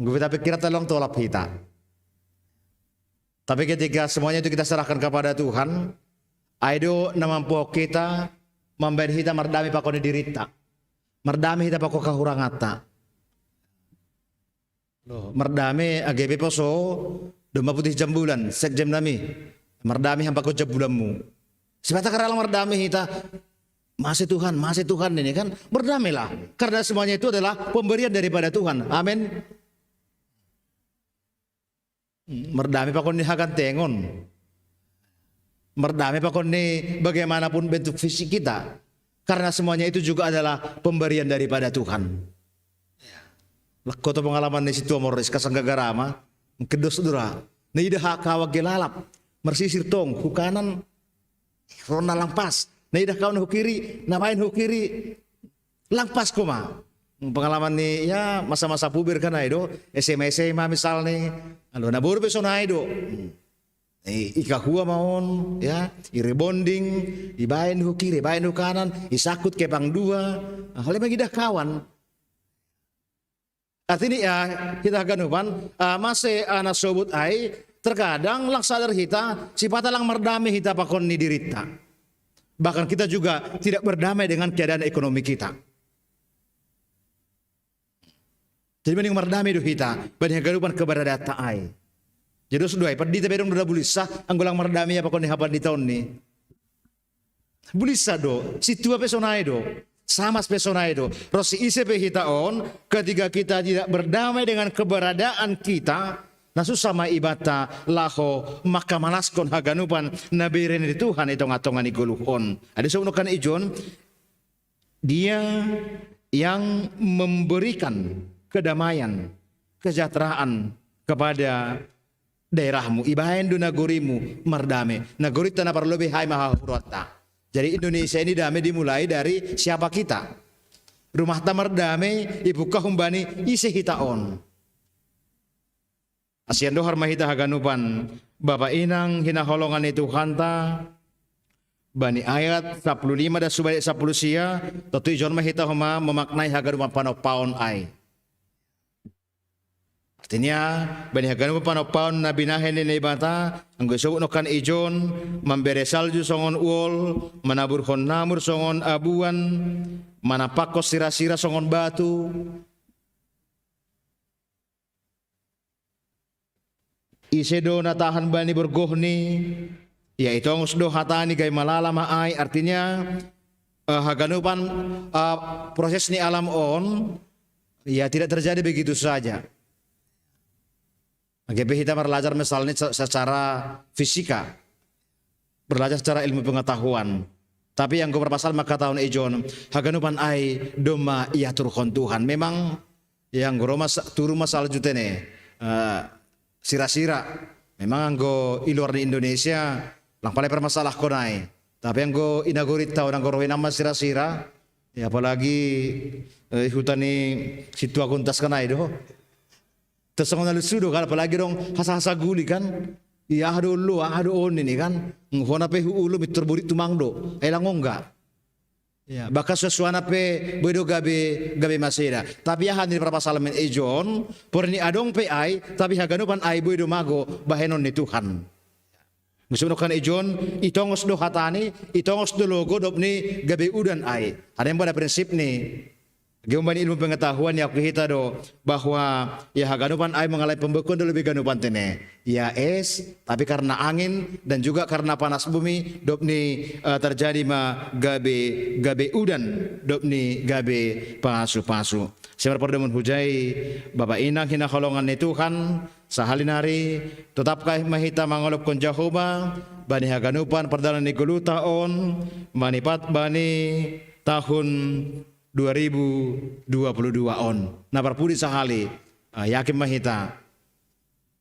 [SPEAKER 4] Gue pikir tolong tolap kita. Tapi ketika semuanya itu kita serahkan kepada Tuhan, aido namampu kita memberi kita mardami pakone dirita. Mardami kita pako kahurangata. Mardami AGP poso domba putih jambulan sek jam nami. Mardami hampa ko jambulanmu. Sebata karala mardami kita masih Tuhan ini kan berdamailah karena semuanya itu adalah pemberian daripada Tuhan. Amin. Merdami pakon ni hakan tengon. Merdami pakon ni bagaimanapun bentuk fisik kita. Karena semuanya itu juga adalah pemberian daripada Tuhan. Lakoto pengalaman ni situ amores kasanggagarama. Kedos dura. Ni dah kawag gelalap. Mersisir tong hukanan. Rona lampas. Ni dah kawan hukiri. Napain hukiri. Lampas kuma. Pengalaman ni ya masa-masa puber kan aido SMA misal nih alo nabur beso na aido ikahua maon ya irebonding ibain hu kiri ibain hu kanan isakut ke bang dua hal bagi dah kawan artinya ya kita ganupan masih anak sobut ai terkadang lang sadar kita sifat lang merdamai kita pakon ni dirita bahkan kita juga tidak berdamai dengan keadaan ekonomi kita. Jadi mending merdami do kita, banding garupan keberadaan ai. Jadi sudah padi tapi dong udah bulisah, anggulang merdami apa kau nih hapan di tahun nih. Bulisah do, situa pesonai do, sama pesonai do. Rosi ise pe kita on, ketika kita tidak berdamai dengan keberadaan kita, nasu sama ibata laho maka malaskon haganupan nabiren di Tuhan itu ngatongan iguluhon. Ada sebuah ijon, dia yang memberikan kedamaian, kesejahteraan kepada daerahmu. Ibahen du nagurimu merdame. Naguri tanah perlebih hai mahahurata. Jadi Indonesia ini damai dimulai dari siapa kita. Rumah ta merdame, ibu kahumbani isi kita on. Asian dohar mahita haganupan. Bapak inang hina holongan itu hanta. Bani ayat 15 dan subalik 10 sia. Tentu ijon mahita homa memaknai haganupan panopaon ai. Artinya bani haganu panopaon na binahen ni bata ang gusto nokan ijon membere salju songon uol manabur hon namur songon abuan manapakos sira-sira songon batu isedo na tahan bani bergohni ya itu ang usdo hatani gay malala maay artinya haganupan proses ni alam on ya tidak terjadi begitu saja. AGP kita belajar misalnya secara fisika, belajar secara ilmu pengetahuan. Tapi yang gue berpasal maka tahun ijon, haganupan ai doma ia turhon Tuhan. Memang yang gue turu masal jutene sira-sira. Memang gue iluar di Indonesia, lang paling permasalah konai. Tapi yang gue inagurit tahun yang gue nama sira-sira, ya apalagi hutani situ akuntas kanai doh. Terus orang lalu sudah kalau apalagi dong hasa-hasa guli kan, iya hado lu, hado on ini kan, ngona pe ulu terburi tumangdo, elang enggak, ya bahkan sesuatu pe bedo gabe maseda, tapi ya hadir permasalahan ejon, porni adong pe ai, tapi haganupan ai bedo mago bahenon ni Tuhan. Musuh kan ejon, itongos do hatani, itongos do logo dop ni gabe udan ai, ada yang pada prinsip ni. Gimana ilmu pengetahuan ya kita do bahwa ya haganupan ai mengalai pembekuan do lebih ganupan tene. Ya tapi karena angin dan juga karena panas bumi dopni terjadi ma gabe udan dopni gabe pasu. Saya perdemun hujai Bapak inang hina kolongan ni Tuhan sahalinari tetapkah mahita mangolop kon Jehovah bani haganupan perdalan ni gulutaon manipat bani tahun 2022 on. Nah perpudi sahali yakin mahita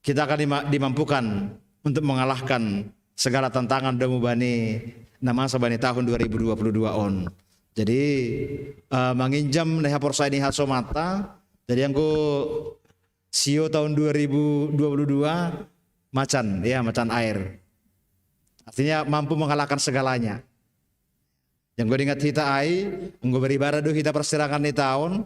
[SPEAKER 4] kita akan dimampukan untuk mengalahkan segala tantangan demu bani masa bani tahun 2022 on. Jadi menginjam neha porsa ini hasomata. Jadi yang sio tahun 2022 macan air. Artinya mampu mengalahkan segalanya. Yang gue ingat kita gue beribadah do kita persirakan di tahun.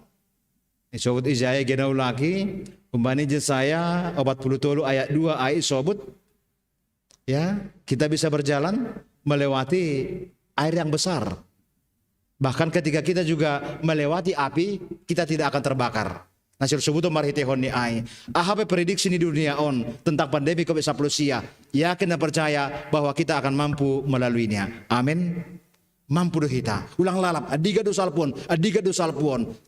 [SPEAKER 4] Sobut Izaya genau lagi. Umbani je saya 40 ayat 2 sobut. Ya, kita bisa berjalan melewati air yang besar. Bahkan ketika kita juga melewati api, kita tidak akan terbakar. Nasir subuto marhitehon ni AHP prediksi di dunia on tentang pandemi COVID-19. Yakin dan percaya bahwa kita akan mampu melaluinya. Amin. Mampu do kita. Ulang lalap adiga do salpon,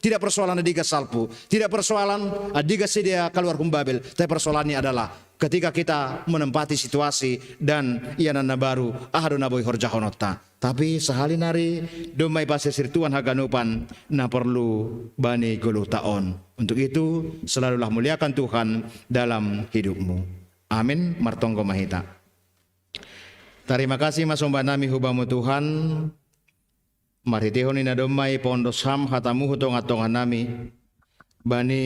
[SPEAKER 4] tidak persoalan adiga salpu, tidak persoalan adiga sedia keluar humbabel, tapi persoalannya adalah ketika kita menempati situasi dan iana baru ahaduna boy horjahonota. Tapi sehali nari domai pasir Tuhan haganupan na perlu bani guluh taon. Untuk itu selalulah muliakan Tuhan dalam hidupmu. Amin. Martonggo mahita. Terima kasih masomba nami hubamu Tuhan. Maritihon ina domai pondos ham hatamu hutonga-tonga nami bani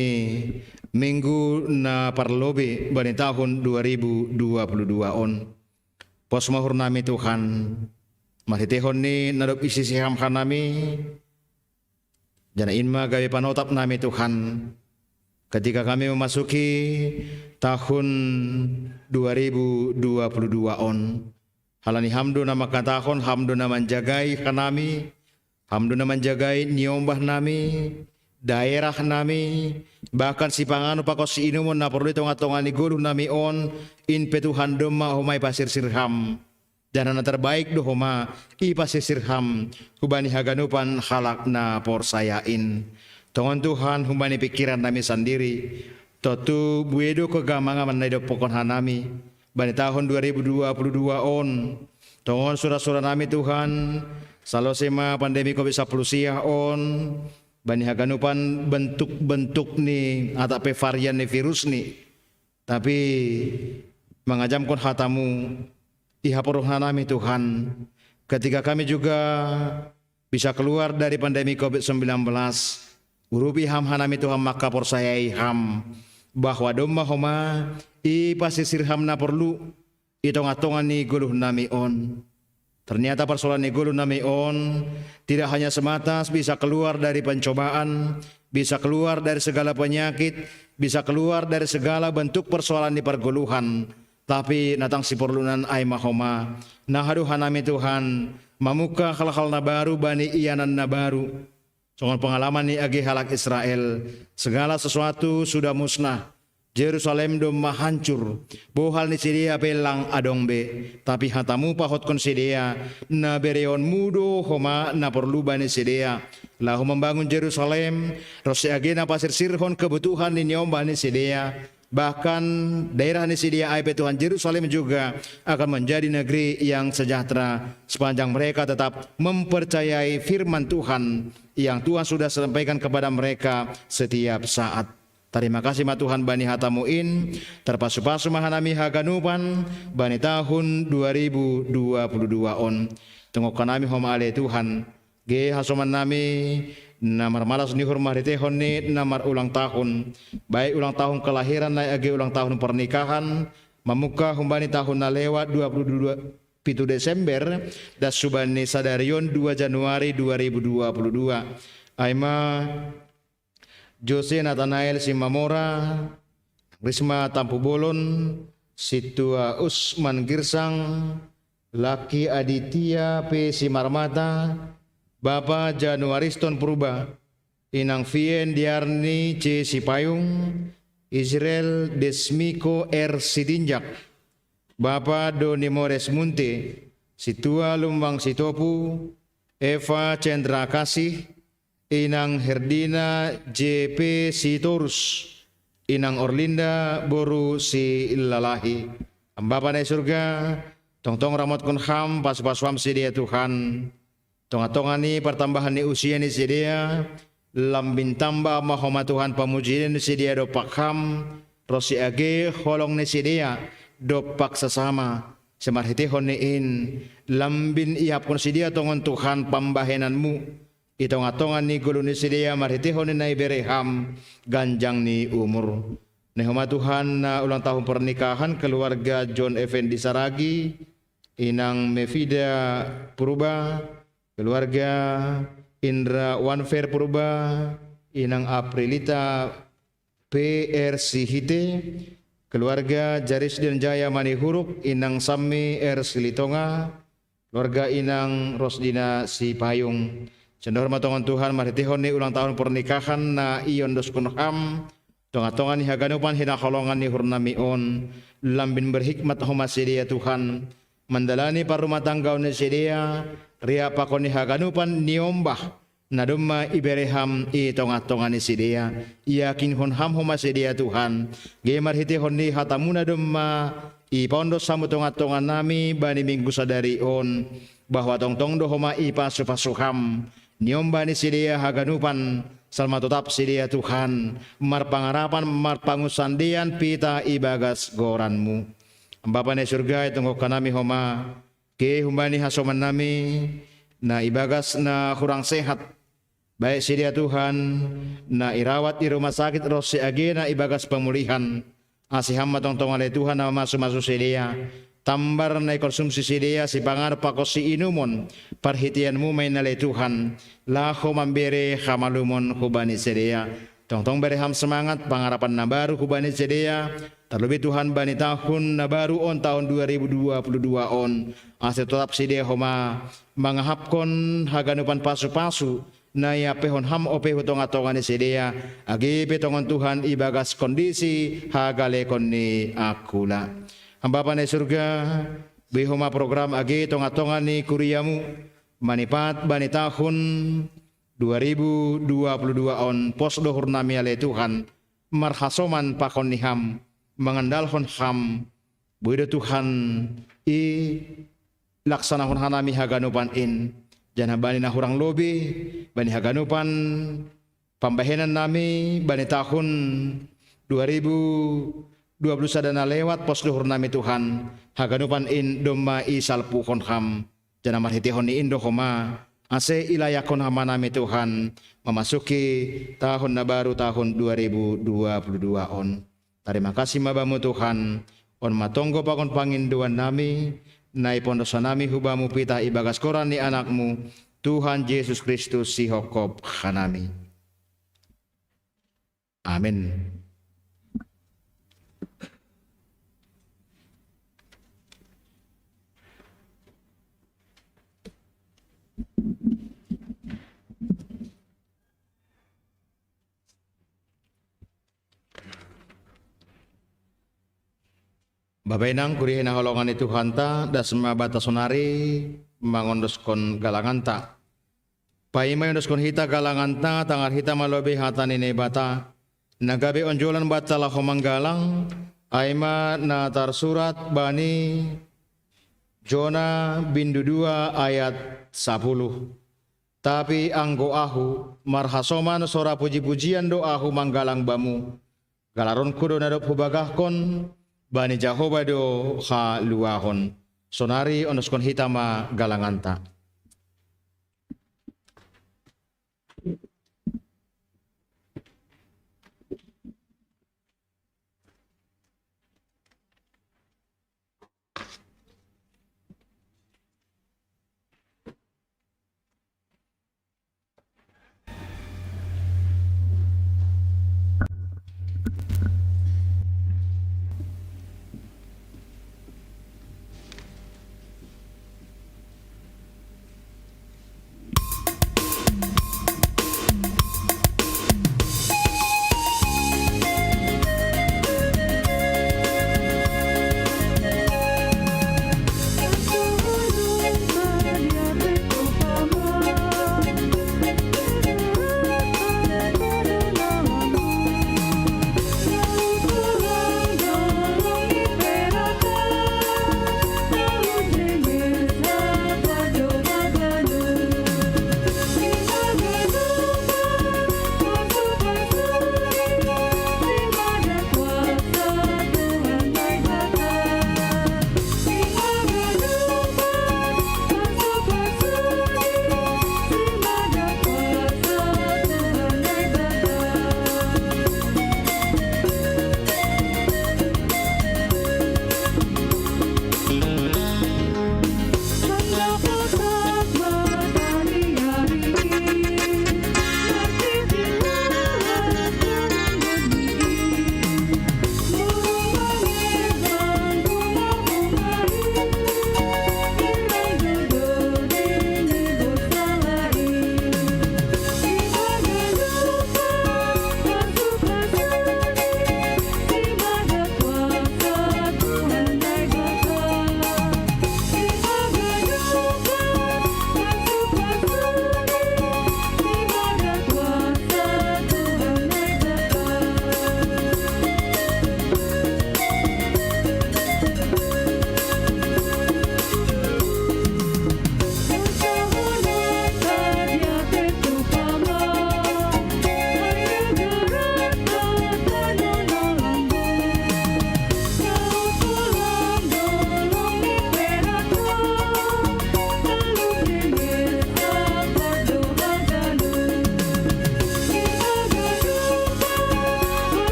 [SPEAKER 4] minggu na parlobe bani tahun 2022 on pos mahur nami Tuhan maritihon ni nadop isi siham nami jana inma gawe panotap nami Tuhan ketika kami memasuki tahun 2022 on halani hamdu nama katahon hamdu nama menjagai kanami hamdu nama menjagai niombah nami, daerah nami, bahkan si pangano pakos si inumun na perlu tonga-tonga ni guru nami on, in petuhan doma homai pasir sirham, dan terbaik do homa i pasir sirham, hubani haganupan halak na porsayain, tongan Tuhan hubani pikiran nami sendiri, totu buedo kegamangan menaido pokon hanami, bani tahun 2022 on, tongan surah-surah nami Tuhan, salosema pandemi COVID-19 on bani haganupan bentuk-bentuk ni atape varian ni virus ni tapi mengajamkan hatamu iha nami Tuhan ketika kami juga bisa keluar dari pandemi COVID-19 urupi ham hanami Tuhan maka porsayai ham bahwa domma homa i pasisir ham na perlu itongatongan ni guluh nami on. Ternyata persoalan negulu nami on tidak hanya semata bisa keluar dari pencobaan, bisa keluar dari segala penyakit, bisa keluar dari segala bentuk persoalan di perguluhan. Tapi natang si perlunan ay mahoma. Nahaduhan nami Tuhan, mamuka hal-hal na baru bani iyanan na baru. Soal pengalaman ni agi halak Israel, segala sesuatu sudah musnah. Jerusalem domma hancur, bohal ni sidia pelang adongbe, tapi hatamu pahot kon sidia, na bereon mudo homa na perluba ni sidia, lahu membangun Jerusalem, rose agena pasir sirhon kebutuhan ni nyomba ni sidia, bahkan daerah ni sidia aipe Tuhan Jerusalem juga akan menjadi negeri yang sejahtera sepanjang mereka tetap mempercayai firman Tuhan yang Tuhan sudah sampaikan kepada mereka setiap saat. Terima kasih ma Tuhan bani hatamuin terpasu-pasu mahanami haganupan bani tahun 2022 on tengok kanami homa ale Tuhan ge hasoman nami namar malas ni hormah ditehon ni namar ulang tahun baik ulang tahun kelahiran na age ulang tahun pernikahan mamuka humbani tahun na lewat 22 pitu Desember das subani sadarion 2 Januari 2022 aima Jose Nathanael Simamora, Risma Tampu Bolon, Situa Usman Girsang, Laki Aditya P. Simarmata, Bapak Januariston Purba, inang Fien Diarni C. Sipayung, Israel Desmiko R. Sidinjak, Bapa Doni Mores Munte, Situa Lumbang Sitopu, Eva Cendra Kasih, inang Herdina JP Sitorus, inang Orlinda Boru Si Lalahi. Bapa na surga, tong ramot kun ham pas-paswam si dia Tuhan. Tonga-tonga ni pertambahan ni usia ni si dia, lambin tambah mahoma Tuhan pamujian ni si dia dopak ham, rosi age holong ni si dia dopak sesama. Semarhiti honiin, lambin iap kun si dia tongon Tuhan pambahenanmu. Itonga-tonga ni gulu ni si dia marhiti honin na ibereham ganjang ni umur. Nehoma Tuhan na ulang tahun pernikahan keluarga John Effendi Saragi, inang Mevida Purba, keluarga Indra Wanfer Purba, inang Aprilita PR Sihite, keluarga Jaris dan Jaya Mani Huruk, inang Sammi R Silitonga, keluarga inang Rosdina Sipayung. Sendor matongan Tuhan maritihon ni ulang tahun pernikahan na iyon dos kunham, tonga-tonga ni haganupan hinakolongan ni hurnamion, lambin berhikmat homa sedia Tuhan, mandalani parumah tanggaw ni sedia, ria pakon ni haganupan niombah, nadumma ibereham i tonga-tonga ni sedia, yakin honham homa sedia Tuhan, gemar hiti honni hatamuna dumma, i pondos samu tonga-tonga nami bani minggu sadari on, bahwa tong-tong dohoma i pasu-pasuham, niomba ni sedia haganupan, salma tetap sedia Tuhan, mar pangarapan, mar pangusandian pita ibagas goranmu. Bapa ni surga itunggu kanami homa, ke humbani hasoman nami, na ibagas na kurang sehat, baik sedia Tuhan, na irawat di rumah sakit rosi age na ibagas pemulihan, asiham matong-tong alai Tuhan na masuk-masuk sedia, tambar na konsumsi sedia si pangar pakos si inumon perhatianmu main nalai Tuhan laho mambere hamalumon hubani sedia tong bereham semangat pangarapan na baru hubani sedia terlebih Tuhan bani tahun na baru on tahun 2022 on ase tetap sedia homa mangahapkon haganupan pasu-pasu na ya pehon ham ope hutonga-tonga ni sedia agi petongan Tuhan ibagas kondisi hagalekon ni akula. Bapa na surga, bihoma program agi tonga-tonga ni kuriamu, manipat bani tahun 2022 on pos dohur nami ale Tuhan, marhasoman pakon niham, mengandalhon ham, buida Tuhan i laksanahon hanami haganupan in, jana bani na hurang lobi, bani haganupan, pambahenan nami bani tahun 2020 sadana lewat pos duhur nami Tuhan haganupan in doma isalpu konham jana marhitihon ni indo homa ase ilayakon hama nami Tuhan memasuki tahun na baru tahun 2022 on. Terima kasih mabamu Tuhan on matonggo pakon panginduan nami nai pondosa nami hubamu pita ibagas koran ni anakmu Tuhan Yesus Kristus si hokop hanami. Amin. Bapak inang kurihin holongan itu hanta dasma batasonari mangondoskon galanganta. Paima ondoskon hita galanganta tangar hita malobi hata nene bata. Nagabe onjolan bata lahomang galang. Aima na tarsurat bani Jona bindu 2 ayat 10. Tapi anggo ahu marhasoman sora puji-pujian doahu manggalang bamu. Galaron kudo nadop hubagahkon bani Jehovah do ha luahon sonari onoskon hitama galanganta.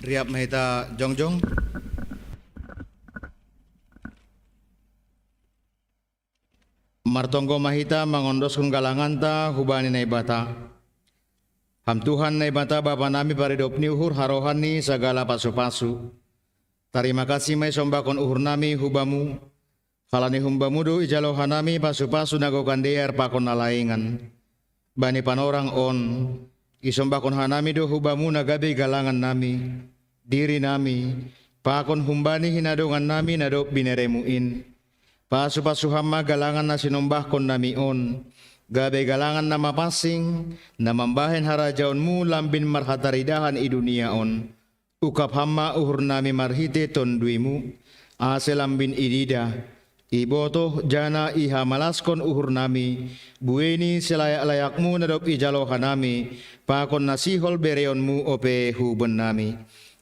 [SPEAKER 4] Riap mahita jongjong. Martonggo mahita mangondoskan galanganta hubani na ibata. Ham Tuhan na ibata Bapa nami paridop ni uhur harohani segala pasu-pasu. Terima kasih may sombakon uhur nami hubamu. Halani humbamu do ijalo hanami pasu-pasu nagokan dear pakon nalaingan. Bani panorang on. Isombakon hanami do hubamu nagabi galangan nami. Diri nami. Pakon humbani hinadongan nami nadop bineremuin. Pasu-pasu hama galangan na sinumbahkon nami on. Gabe galangan na mapasing, na mambahin harajaonmu lambin marhataridahan i dunia on. Ukap hama uhur nami marhite tonduimu, ase lambin idida. Ibotoh jana iha malaskon uhur nami, bueni selayak-layakmu nadop ijalohan nami, pakon nasihol bereonmu ope huben nami.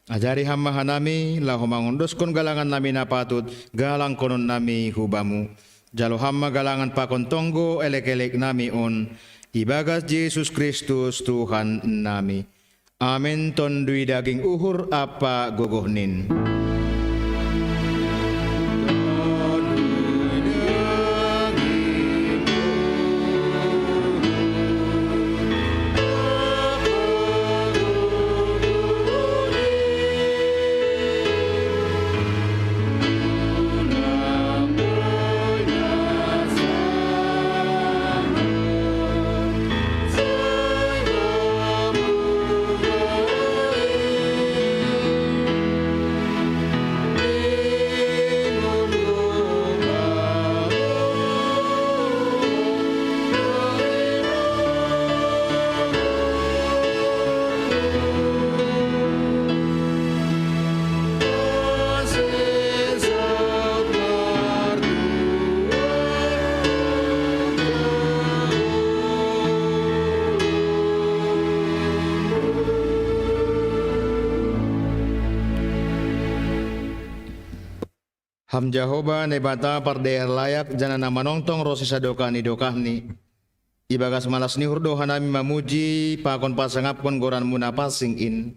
[SPEAKER 4] Ajari hamba hanami lahu mangondoskon galangan nami napatut galang konon nami hubamu. Jalo hamba galangan pakon tonggo elek-elek nami on. Ibagas Yesus Kristus Tuhan nami. Amin tondui daging uhur apa gogohnin. Ham Jahoba nebata pardeher layak janana manongtong rosi sadokani dokahni. Ibagas malas ni hurdo hanami mamuji pakon pasangapkon goran muna pasing in.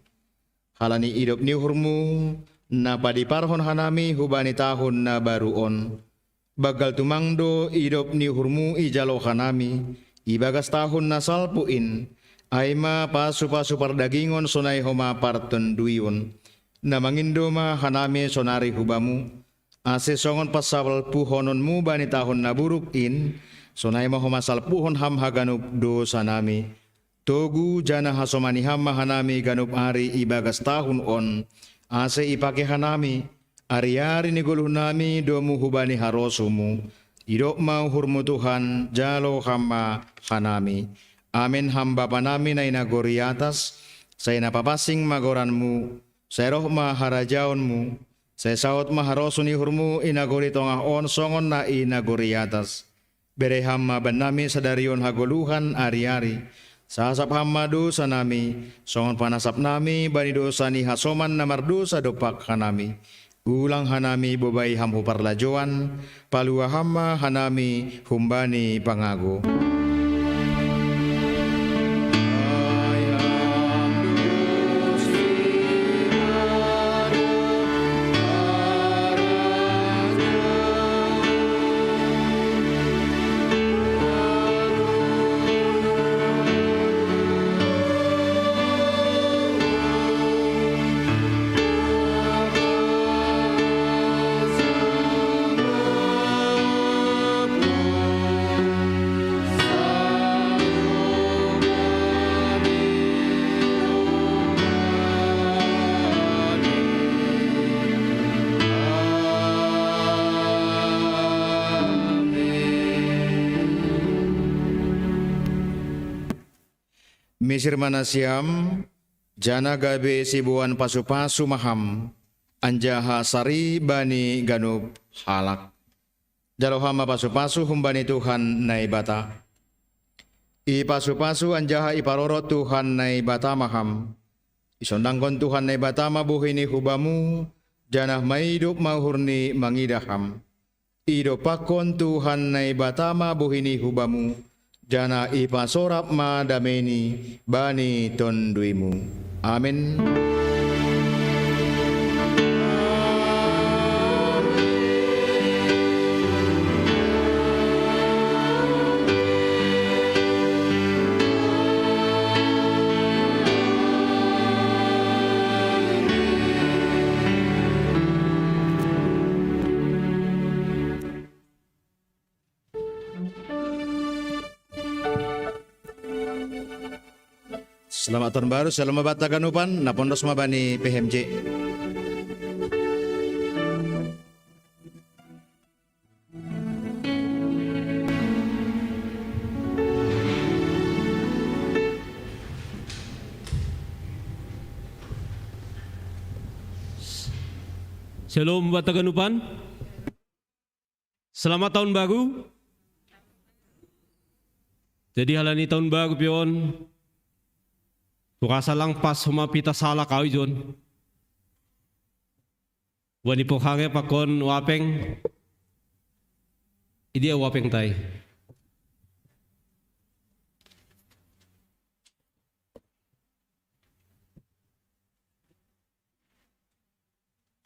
[SPEAKER 4] Halani idop ni hurmu na padiparhon hanami hubani tahun na baru on. Bagal tumangdo idop ni hurmu ijalo hanami. Ibagas tahun na salpuin. Aima pasu-pasu pardagingon sonai homa partenduion. Na mangindoma hanami sonari hubamu. Ase songon pasawal puhononmu bani tahun na buruk in, sonai maho masal puhon ham haganup dosa nami. Togu jana hasomani hamma hanami ganup ari ibagas tahun on, ase ipake hanami, ari-ari ni guluh nami domu hubani harosumu. Idok mau hurmu Tuhan jalo hamma hanami. Amin hamba panami na inagori atas, saya napapasing magoranmu, saya roh maharajaonmu. Saya saot maharosuni hurmu inagori tongah on songon na inagori atas. Bere hamma benami sadarion hagoluhan ari-ari. Sasap hamma dosa nami, songon panasap nami bani dosa ni hasoman namar dosa dopak hanami. Ulang hanami bobai hamhu parlajoan, palua hamma hanami humbani pangago. Misir manasiam, jana gabe sibuan pasu-pasu maham, anjaha sari bani ganub halak. Jalohama pasu-pasu humbani Tuhan naibata. I pasu-pasu anjaha iparoro Tuhan naibata maham. Isondangkon Tuhan naibata mabuhini hubamu, janah maidup mahurni mangidaham. Ido pakon Tuhan naibata mabuhini hubamu. Jana ipa sorap ma dameni bani tonduimu. Amin. Selamat tahun baru, selamat bataganupan, napondos mabani PHMJ.
[SPEAKER 5] Shalom bataganupan. Selamat tahun baru. Jadi halani tahun baru pion. Kurasa lang pas humapita sala kau jon. Wani pohare pakon wapeng. Idia wapeng tai.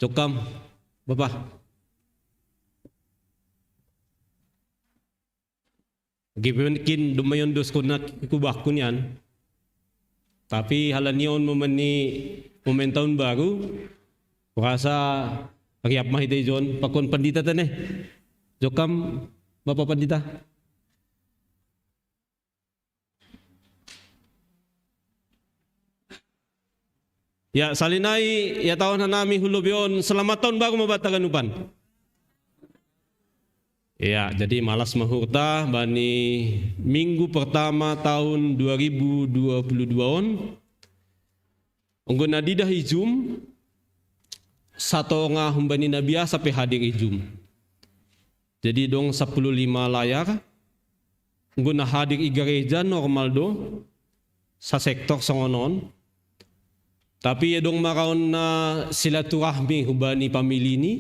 [SPEAKER 5] Cokam, Bapak. Gibikin dumayon dos ko na kubak ko niyan. Tapi halanion memeni momen tahun baru, kurasa riap mahite John pakon pandita taneh. Jokam Bapak Pandita. Ya salinai ya tahun hanami hulubion selamat tahun baru mabataganupan. Ya, jadi malas mahurta bani minggu pertama tahun 2022 on. Unggun adidah ijum satu ngah humbani nabiya sampai hadir ijum. Jadi dong 15 layar. Unggun hadir gereja normal do sa sektor songonon. Tapi ya dong maraon na silaturahmi humbani pamili ni.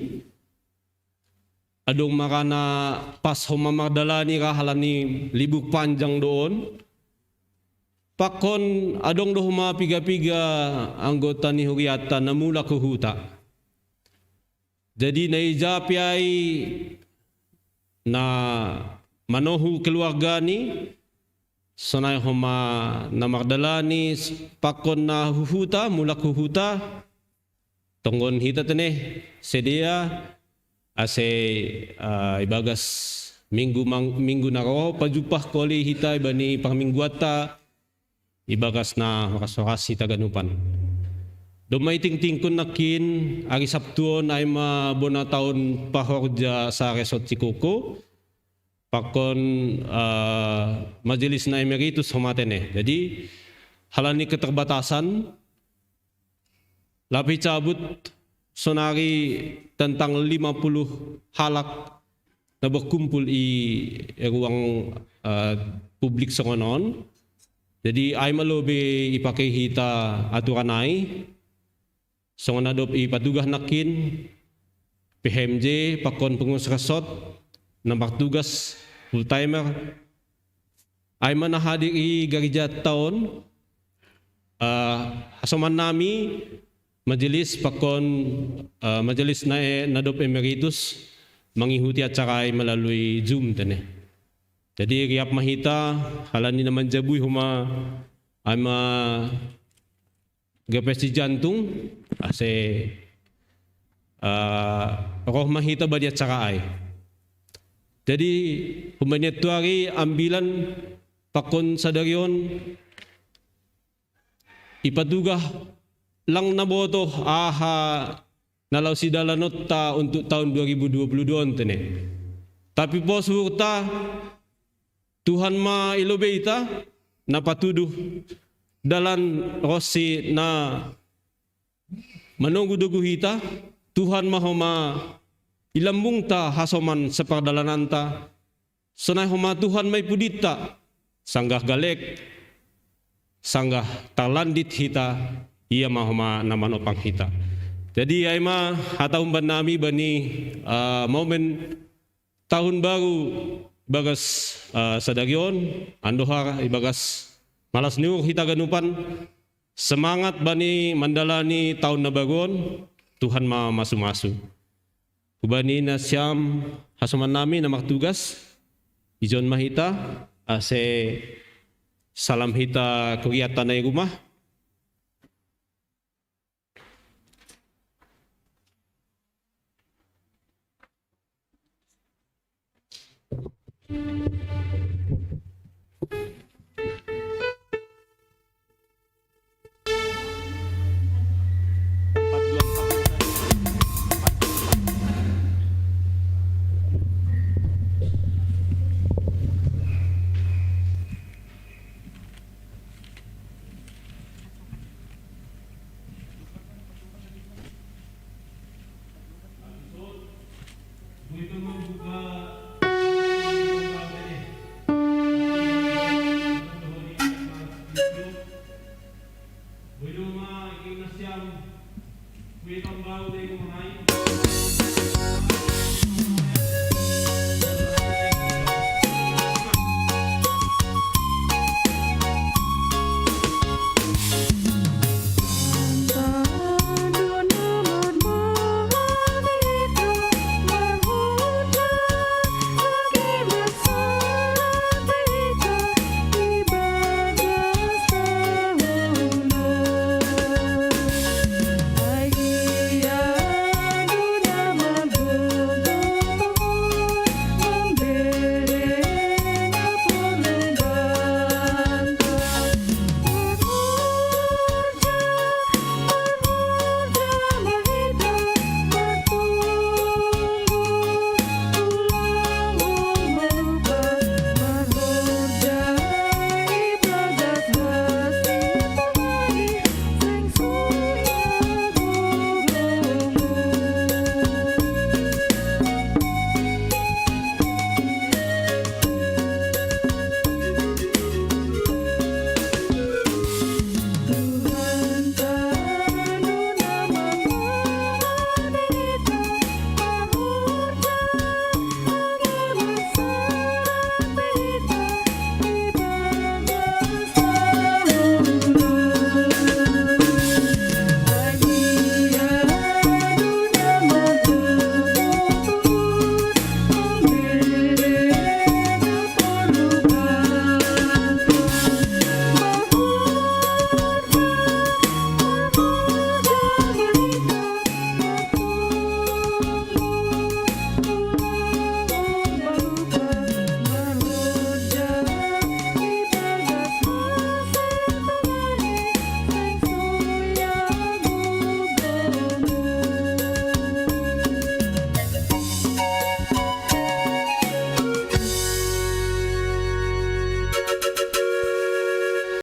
[SPEAKER 5] Adong makana pas humamagdalani rahalani libur panjang doon. Pakon adong do humapiga-piga anggota ni huriata na mula kuhuta. Jadi naijapi ay na manohu keluarga ni sanay huma na magdalani pakon na huhuta mula kuhuta. Tonggon hita tene sedia ase ibagas minggu naro pajupah koli hita ibani pangmingguata ibagas na makasokasi taganupan. Domay ting-tingkon nakin ari Sabtuon ay mabona taon pahorja sa resort Sikoko pakon majelis na emeritus humatene. Jadi halani keterbatasan lapi cabut sonari tentang 50 halak na berkumpul i ruang publik songonon. Jadi ay malobe ipakai hita aturan ay songon adop ipatugah nakin PHMJ pakon pengus resort nampak tugas full timer ay manahadir i gereja tahun hasoman nami majelis pakon majelis na nadop emeritus mengikuti acara melalui Zoom tane. Jadi riap mahita halani naman jabuy huma ama gapesi jantung ase roh mahita badi acara ay. Jadi humanya tuari ambilan pakon sadarion ipatugah lang naboto nalaw si dalanot ta untuk tahun 2022 tene. Tapi po surta Tuhan ma ilobe ita napatuduh dalan rosi na manunggu-dugu hita Tuhan mahoma ilambung ta hasoman separdalananta sanay homa Tuhan may pudita sanggah galek sanggah talandit hita iya mahoma naman opang hita. Jadi ay ma hataumban nami bani momen tahun baru bagas sadagyon andohar ibagas malas niur hita ganupan semangat bani mandalani tahun na bagon Tuhan ma masu-masu. Ubani na siyam hasuman nami na magtugas ijon mahita ase salam hita kuryatan na rumah